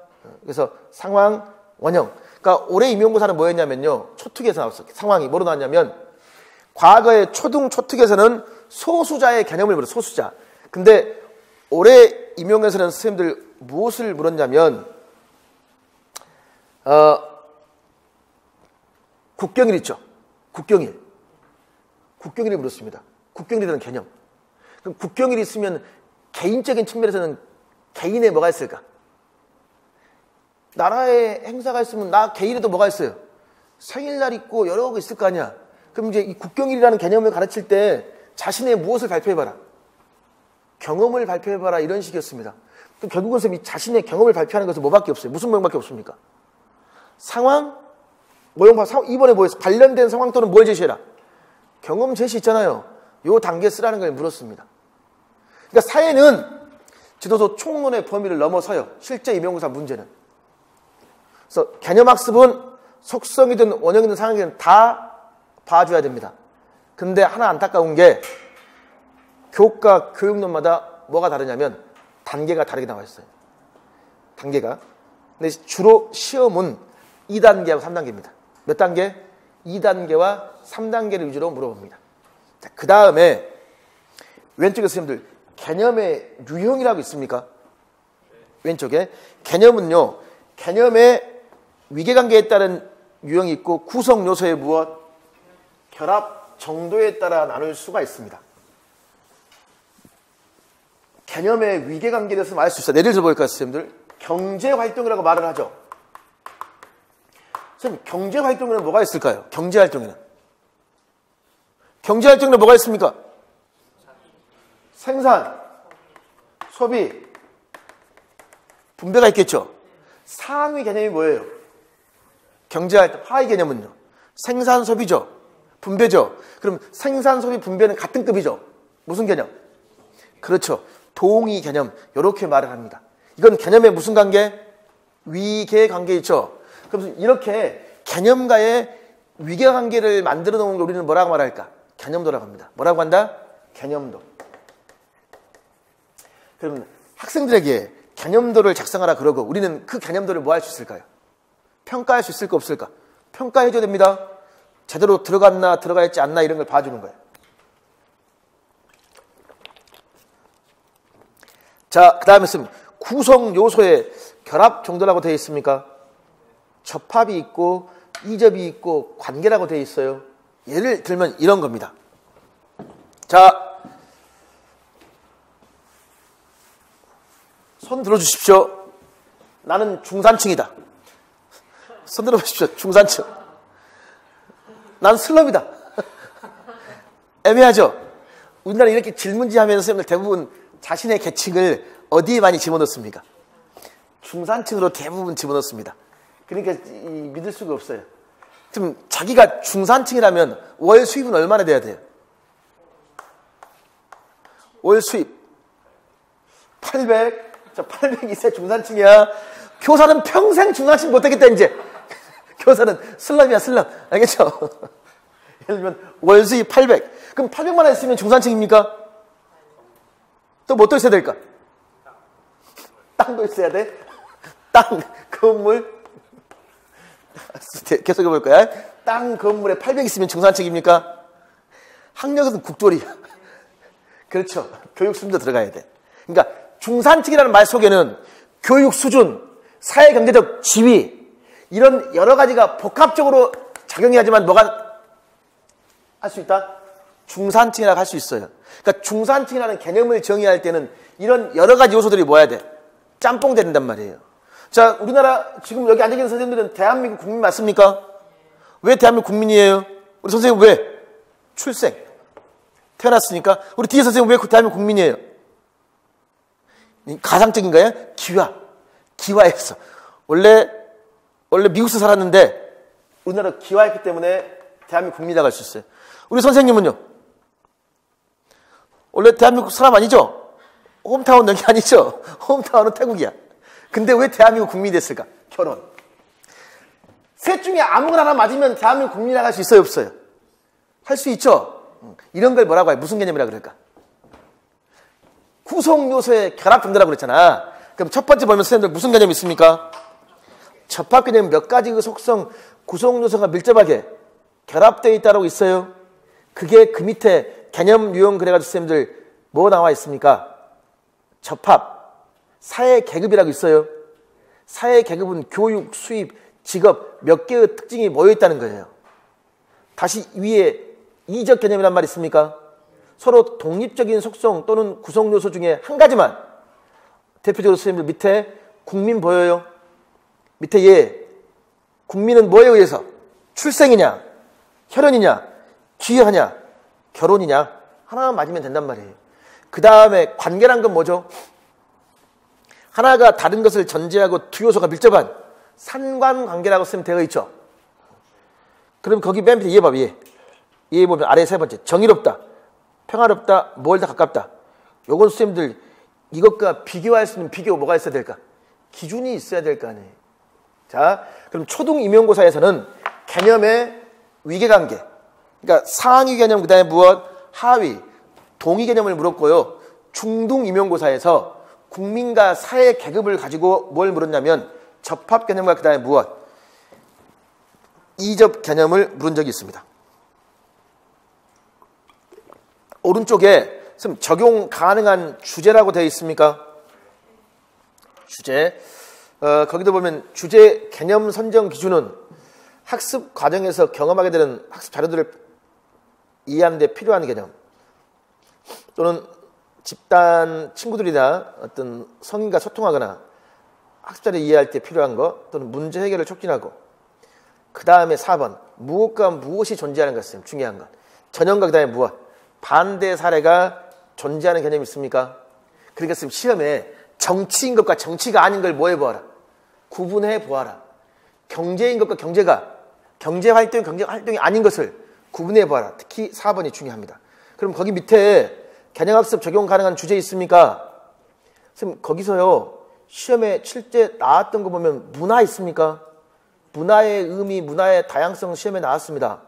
그래서 상황, 원형. 그러니까 올해 임용고사는 뭐였냐면요. 초특에서 나왔어요. 상황이 뭐로 나왔냐면 과거에 초등 초특에서는 소수자의 개념을 물어 소수자. 근데 올해 임용에서는 선생님들 무엇을 물었냐면 국경일 있죠. 국경일. 국경일을 물었습니다. 국경일이라는 개념. 그럼 국경일이 있으면 개인적인 측면에서는 개인에 뭐가 있을까? 나라에 행사가 있으면 나 개인에도 뭐가 있어요? 생일날 있고 여러 개 있을 거 아니야. 그럼 이제 이 국경일이라는 개념을 가르칠 때 자신의 무엇을 발표해봐라. 경험을 발표해봐라. 이런 식이었습니다. 그럼 결국은 선생님이 자신의 경험을 발표하는 것은 뭐밖에 없어요? 무슨 모형밖에 없습니까? 상황, 모형, 이번에 뭐였어? 관련된 상황 또는 뭘 제시해라? 경험 제시 있잖아요. 요 단계 쓰라는 걸 물었습니다. 그러니까 사회는 지도서 총론의 범위를 넘어서요. 실제 임용고사 문제는. 그래서 개념학습은 속성이든 원형이든 상황이든 다 봐줘야 됩니다. 근데 하나 안타까운 게 교과 교육론마다 뭐가 다르냐면 단계가 다르게 나와 있어요. 단계가. 근데 주로 시험은 2단계하고 3단계입니다. 몇 단계? 2단계와 3단계를 위주로 물어봅니다. 자, 그 다음에 왼쪽에 선생님들 개념의 유형이라고 있습니까? 왼쪽에 개념은요. 개념의 위계관계에 따른 유형이 있고 구성 요소의 무엇? 결합 정도에 따라 나눌 수가 있습니다. 개념의 위계관계에 대해서 알 수 있어요. 예를 들어 볼까요, 선생님들? 경제활동이라고 말을 하죠. 선생님, 경제활동에는 뭐가 있을까요? 경제활동에는. 경제활동에는 뭐가 있습니까? 생산, 소비, 분배가 있겠죠. 상위 개념이 뭐예요? 경제활동, 하위 개념은요? 생산, 소비죠. 분배죠. 그럼 생산, 소비, 분배는 같은 급이죠. 무슨 개념? 그렇죠. 동의 개념. 이렇게 말을 합니다. 이건 개념의 무슨 관계? 위계 관계 있죠. 그래서 이렇게 개념과의 위계 관계를 만들어 놓은 걸 우리는 뭐라고 말할까? 개념도라고 합니다. 뭐라고 한다? 개념도. 그러면 학생들에게 개념도를 작성하라 그러고 우리는 그 개념도를 뭐 할 수 있을까요? 평가할 수 있을까 없을까? 평가해줘야 됩니다. 제대로 들어갔나 들어가 있지 않나 이런 걸 봐주는 거예요. 자, 그 다음에 구성 요소의 결합 정도라고 되어 있습니까? 접합이 있고 이접이 있고 관계라고 되어 있어요. 예를 들면 이런 겁니다. 자, 손 들어주십시오. 나는 중산층이다. 손 들어보십시오. 중산층. 난 슬럼이다. 애매하죠? 우리나라 이렇게 질문지 하면서 선생님들 대부분 자신의 계층을 어디에 많이 집어넣습니까? 중산층으로 대부분 집어넣습니다. 그러니까 믿을 수가 없어요. 지금 자기가 중산층이라면 월 수입은 얼마나 돼야 돼요? 월 수입 800. 저 800 이세 중산층이야. 교사는 평생 중산층 못 되겠다 이제. 교사는 슬럼이야 슬럼. 알겠죠? 예를 들면 월 수입 800. 그럼 800만 원 있으면 중산층입니까? 또 뭐 또 있어야 될까? 땅도 있어야 돼. 땅, 건물. 계속 해볼 거야. 땅, 건물에 800 있으면 중산층입니까? 학력은 국돌이야. 그렇죠. 교육 수준도 들어가야 돼. 그러니까 중산층이라는 말 속에는 교육 수준, 사회 경제적 지위 이런 여러 가지가 복합적으로 작용해야지만 뭐가 할 수 있다? 중산층이라고 할 수 있어요. 그러니까 중산층이라는 개념을 정의할 때는 이런 여러 가지 요소들이 뭐야 돼? 짬뽕 된단 말이에요. 자, 우리나라 지금 여기 앉아계신 선생님들은 대한민국 국민 맞습니까? 왜 대한민국 국민이에요? 우리 선생님 왜? 출생. 태어났으니까. 우리 뒤에 선생님 왜 대한민국 국민이에요? 가상적인 거예요? 기화. 기화했어. 원래 미국에서 살았는데 우리나라 기화했기 때문에 대한민국 국민이라고 할 수 있어요. 우리 선생님은요? 원래 대한민국 사람 아니죠? 홈타운 여기 아니죠? 홈타운은 태국이야. 근데 왜 대한민국 국민이 됐을까? 결혼. 셋 중에 아무거나 하나 맞으면 대한민국 국민이라고 할 수 있어요? 없어요? 할 수 있죠? 이런 걸 뭐라고 해요? 무슨 개념이라고 그럴까? 구성요소의 결합정도라고 그랬잖아. 그럼 첫 번째 보면 선생님들 무슨 개념이 있습니까? 접합 개념 몇 가지 그 속성, 구성요소가 밀접하게 결합되어 있다고 있어요. 그게 그 밑에 개념 유형 그래가지고 선생님들 뭐 나와 있습니까? 접합, 사회 계급이라고 있어요. 사회 계급은 교육, 수입, 직업 몇 개의 특징이 모여 있다는 거예요. 다시 위에 이적 개념이란 말이 있습니까? 서로 독립적인 속성 또는 구성 요소 중에 한 가지만 대표적으로 선생님들 밑에 국민 보여요? 밑에 얘 국민은 뭐에 의해서? 출생이냐? 혈연이냐? 기여하냐? 결혼이냐? 하나만 맞으면 된단 말이에요. 그 다음에 관계란 건 뭐죠? 하나가 다른 것을 전제하고 두 요소가 밀접한 상관관계라고 쓰면 되어 있죠. 그럼 거기 맨 밑에 얘 봐, 얘 보면 아래 세 번째 정의롭다, 평화롭다, 멀다, 가깝다. 요건 선생님들 이것과 비교할 수 있는 비교 뭐가 있어야 될까? 기준이 있어야 될 거 아니에요. 자, 그럼 초등 임용고사에서는 개념의 위계관계, 그러니까 상위 개념 그 다음에 무엇? 하위, 동위 개념을 물었고요. 중등 임용고사에서 국민과 사회 계급을 가지고 뭘 물었냐면 접합 개념과 그 다음에 무엇? 이접 개념을 물은 적이 있습니다. 오른쪽에 적용 가능한 주제라고 되어 있습니까? 주제. 거기도 보면 주제 개념 선정 기준은 학습 과정에서 경험하게 되는 학습 자료들을 이해하는 데 필요한 개념, 또는 집단 친구들이나 어떤 성인과 소통하거나 학습자를 이해할 때 필요한 것, 또는 문제 해결을 촉진하고, 그 다음에 4번 무엇과 무엇이 존재하는 것은 중요한 것, 전형과 그 다음에 무엇, 반대 사례가 존재하는 개념이 있습니까? 그러니까 시험에 정치인 것과 정치가 아닌 걸 뭐 해보아라? 구분해 보아라. 경제인 것과 경제활동이 경제활동이 아닌 것을 구분해 보아라. 특히 4번이 중요합니다. 그럼 거기 밑에 개념학습 적용 가능한 주제 있습니까? 선생님 거기서요 시험에 실제 나왔던 거 보면 문화 있습니까? 문화의 의미, 문화의 다양성 시험에 나왔습니다.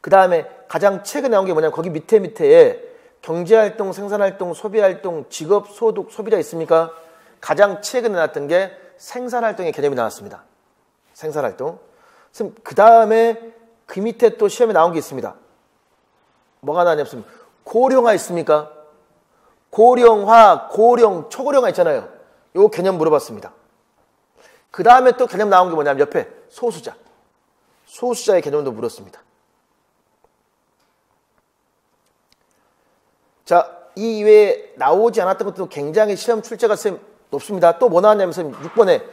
그 다음에 가장 최근에 나온 게 뭐냐면 거기 밑에에 경제활동, 생산활동, 소비활동, 직업, 소득, 소비자 있습니까? 가장 최근에 나왔던 게 생산활동의 개념이 나왔습니다. 생산활동. 선생님 그 다음에 그 밑에 또 시험에 나온 게 있습니다. 뭐가 나왔냐면 고령화 있습니까? 고령화, 고령, 초고령화 있잖아요. 요 개념 물어봤습니다. 그 다음에 또 개념 나온 게 뭐냐면 옆에 소수자. 소수자의 개념도 물었습니다. 자, 이 이외에 나오지 않았던 것도 굉장히 시험 출제가 높습니다. 또 뭐 나왔냐면 6번에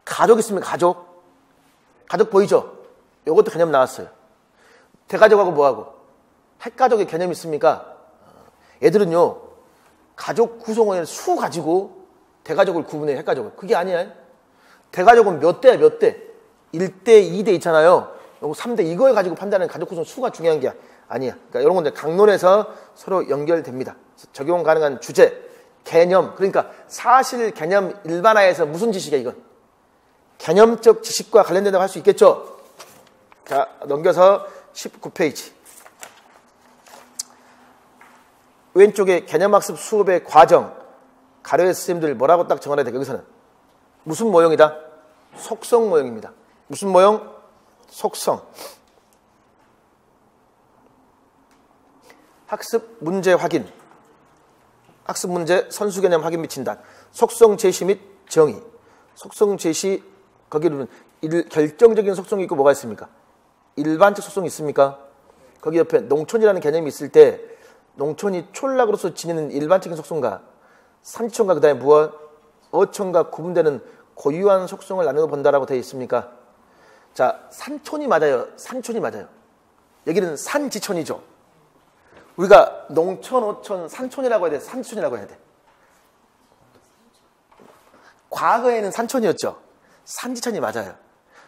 가족 있으면 가족. 가족 보이죠? 요것도 개념 나왔어요. 대가족하고 뭐하고? 핵가족의 개념이 있습니까? 애들은요, 가족 구성원의 수 가지고 대가족을 구분해, 핵가족을. 그게 아니야. 대가족은 몇 대야, 몇 대? 1대, 2대 있잖아요. 요거 3대 이걸 가지고 판단하는 가족 구성 수가 중요한 게 아니야. 그러니까 이런 건 이제 강론에서 서로 연결됩니다. 적용 가능한 주제, 개념. 그러니까 사실 개념 일반화해서 무슨 지식이야, 이건? 개념적 지식과 관련된다고 할 수 있겠죠? 자, 넘겨서 19페이지. 왼쪽에 개념학습 수업의 과정, 가르의 선생님들 뭐라고 딱 정하려 돼, 여기서는. 무슨 모형이다? 속성 모형입니다. 무슨 모형? 속성. 학습 문제 확인. 학습 문제 선수 개념 확인 및 진단. 속성 제시 및 정의. 속성 제시, 거기는 결정적인 속성이 있고 뭐가 있습니까? 일반적 속성이 있습니까? 거기 옆에 농촌이라는 개념이 있을 때 농촌이 촌락으로서 지니는 일반적인 속성과 산지촌과 그 다음에 무엇? 어촌과 구분되는 고유한 속성을 나누어 본다라고 되어 있습니까? 자, 산촌이 맞아요. 산촌이 맞아요. 여기는 산지촌이죠. 우리가 농촌, 어촌, 산촌이라고 해야 돼? 산지촌이라고 해야 돼? 과거에는 산촌이었죠. 산지촌이 맞아요.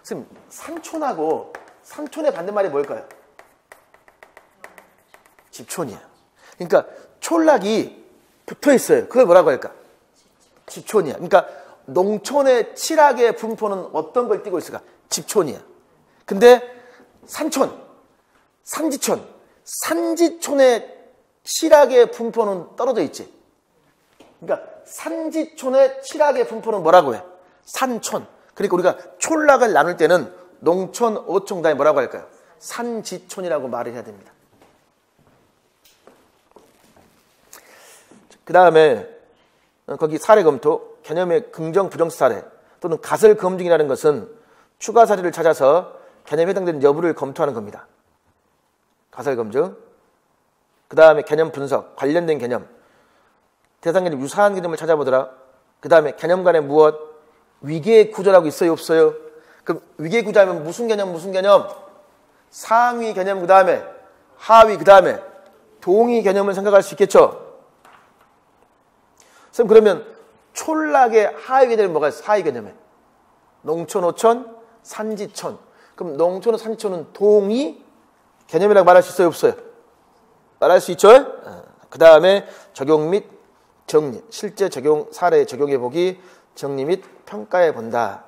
선생님, 산촌하고 산촌의 반대말이 뭘까요? 집촌이에요. 그러니까 촌락이 붙어 있어요. 그걸 뭐라고 할까? 집촌이야. 그러니까 농촌의 칠학의 분포는 어떤 걸 띠고 있을까? 집촌이야. 근데 산촌, 산지촌, 산지촌의 칠학의 분포는 떨어져 있지. 그러니까 산지촌의 칠학의 분포는 뭐라고 해? 산촌. 그러니까 우리가 촌락을 나눌 때는 농촌, 어촌, 그다음에 뭐라고 할까요? 산지촌이라고 말을 해야 됩니다. 그 다음에 거기 사례 검토, 개념의 긍정, 부정 사례 또는 가설 검증이라는 것은 추가 사례를 찾아서 개념에 해당되는 여부를 검토하는 겁니다. 가설 검증. 그 다음에 개념 분석, 관련된 개념. 대상 개념, 유사한 개념을 찾아보더라. 그 다음에 개념 간에 무엇? 위계 구조라고 있어요, 없어요? 그럼 위계 구조하면 무슨 개념, 무슨 개념? 상위 개념, 그 다음에 하위, 그 다음에 동위 개념을 생각할 수 있겠죠? 선생님, 그러면 촌락의 하위 개념이 뭐가 있어? 하위 개념에 농촌, 어촌, 산지촌. 그럼 농촌, 산지촌은 동위 개념이라고 말할 수 있어요, 없어요? 말할 수 있죠? 그 다음에 적용 및 정리. 실제 적용 사례 적용해 보기, 정리 및 평가해 본다.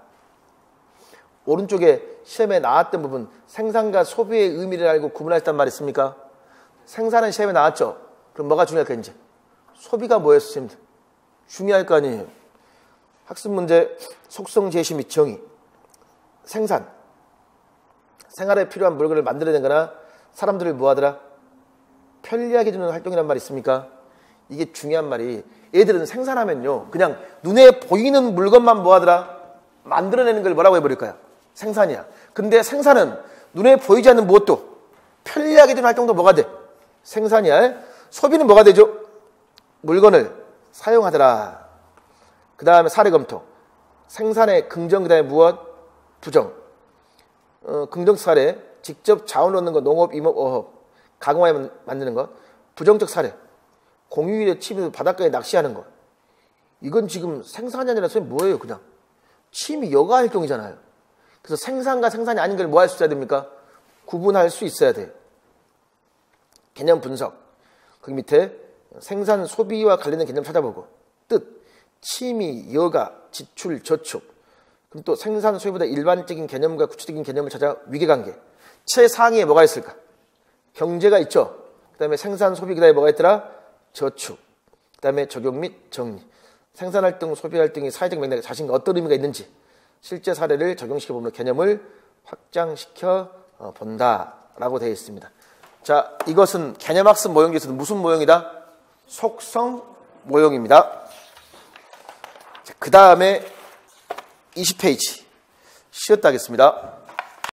오른쪽에 시험에 나왔던 부분, 생산과 소비의 의미를 알고 구분할 수 있단 말이 있습니까? 생산은 시험에 나왔죠? 그럼 뭐가 중요할까, 이제? 소비가 뭐였어, 선생님들? 중요할 거 아니에요. 학습 문제, 속성 제시 및 정의. 생산. 생활에 필요한 물건을 만들어낸 거나 사람들을 뭐하더라? 편리하게 해주는 활동이란 말이 있습니까? 이게 중요한 말이, 애들은 생산하면요, 그냥 눈에 보이는 물건만 뭐하더라? 만들어내는 걸 뭐라고 해버릴까요? 생산이야. 근데 생산은 눈에 보이지 않는 무엇도 편리하게 해주는 활동도 뭐가 돼? 생산이야. 소비는 뭐가 되죠? 물건을 사용하더라. 그 다음에 사례 검토. 생산의 긍정, 그 다음에 무엇? 부정. 긍정 사례, 직접 자원을 얻는 거, 농업, 임업, 어업, 가공하여 만드는 거. 부정적 사례, 공휴일에 취미로 바닷가에 낚시하는 거. 이건 지금 생산이 아니라 선생님 뭐예요? 그냥 취미 여가 활동이잖아요. 그래서 생산과 생산이 아닌 걸 뭐 할 수 있어야 됩니까? 구분할 수 있어야 돼요. 개념 분석. 거기 밑에 생산, 소비와 관련된 개념 찾아보고, 뜻, 취미, 여가, 지출, 저축. 그럼 또 생산, 소비보다 일반적인 개념과 구체적인 개념을 찾아 위계관계. 최상위에 뭐가 있을까? 경제가 있죠. 그 다음에 생산, 소비, 그 다음에 뭐가 있더라? 저축. 그 다음에 적용 및 정리. 생산활동, 소비활동이 사회적 맥락에 자신과 어떤 의미가 있는지 실제 사례를 적용시켜보면 개념을 확장시켜 본다라고 되어 있습니다. 자, 이것은 개념학습 모형에서는 무슨 모형이다? 속성 모형입니다. 그 다음에 20페이지 쉬었다 하겠습니다.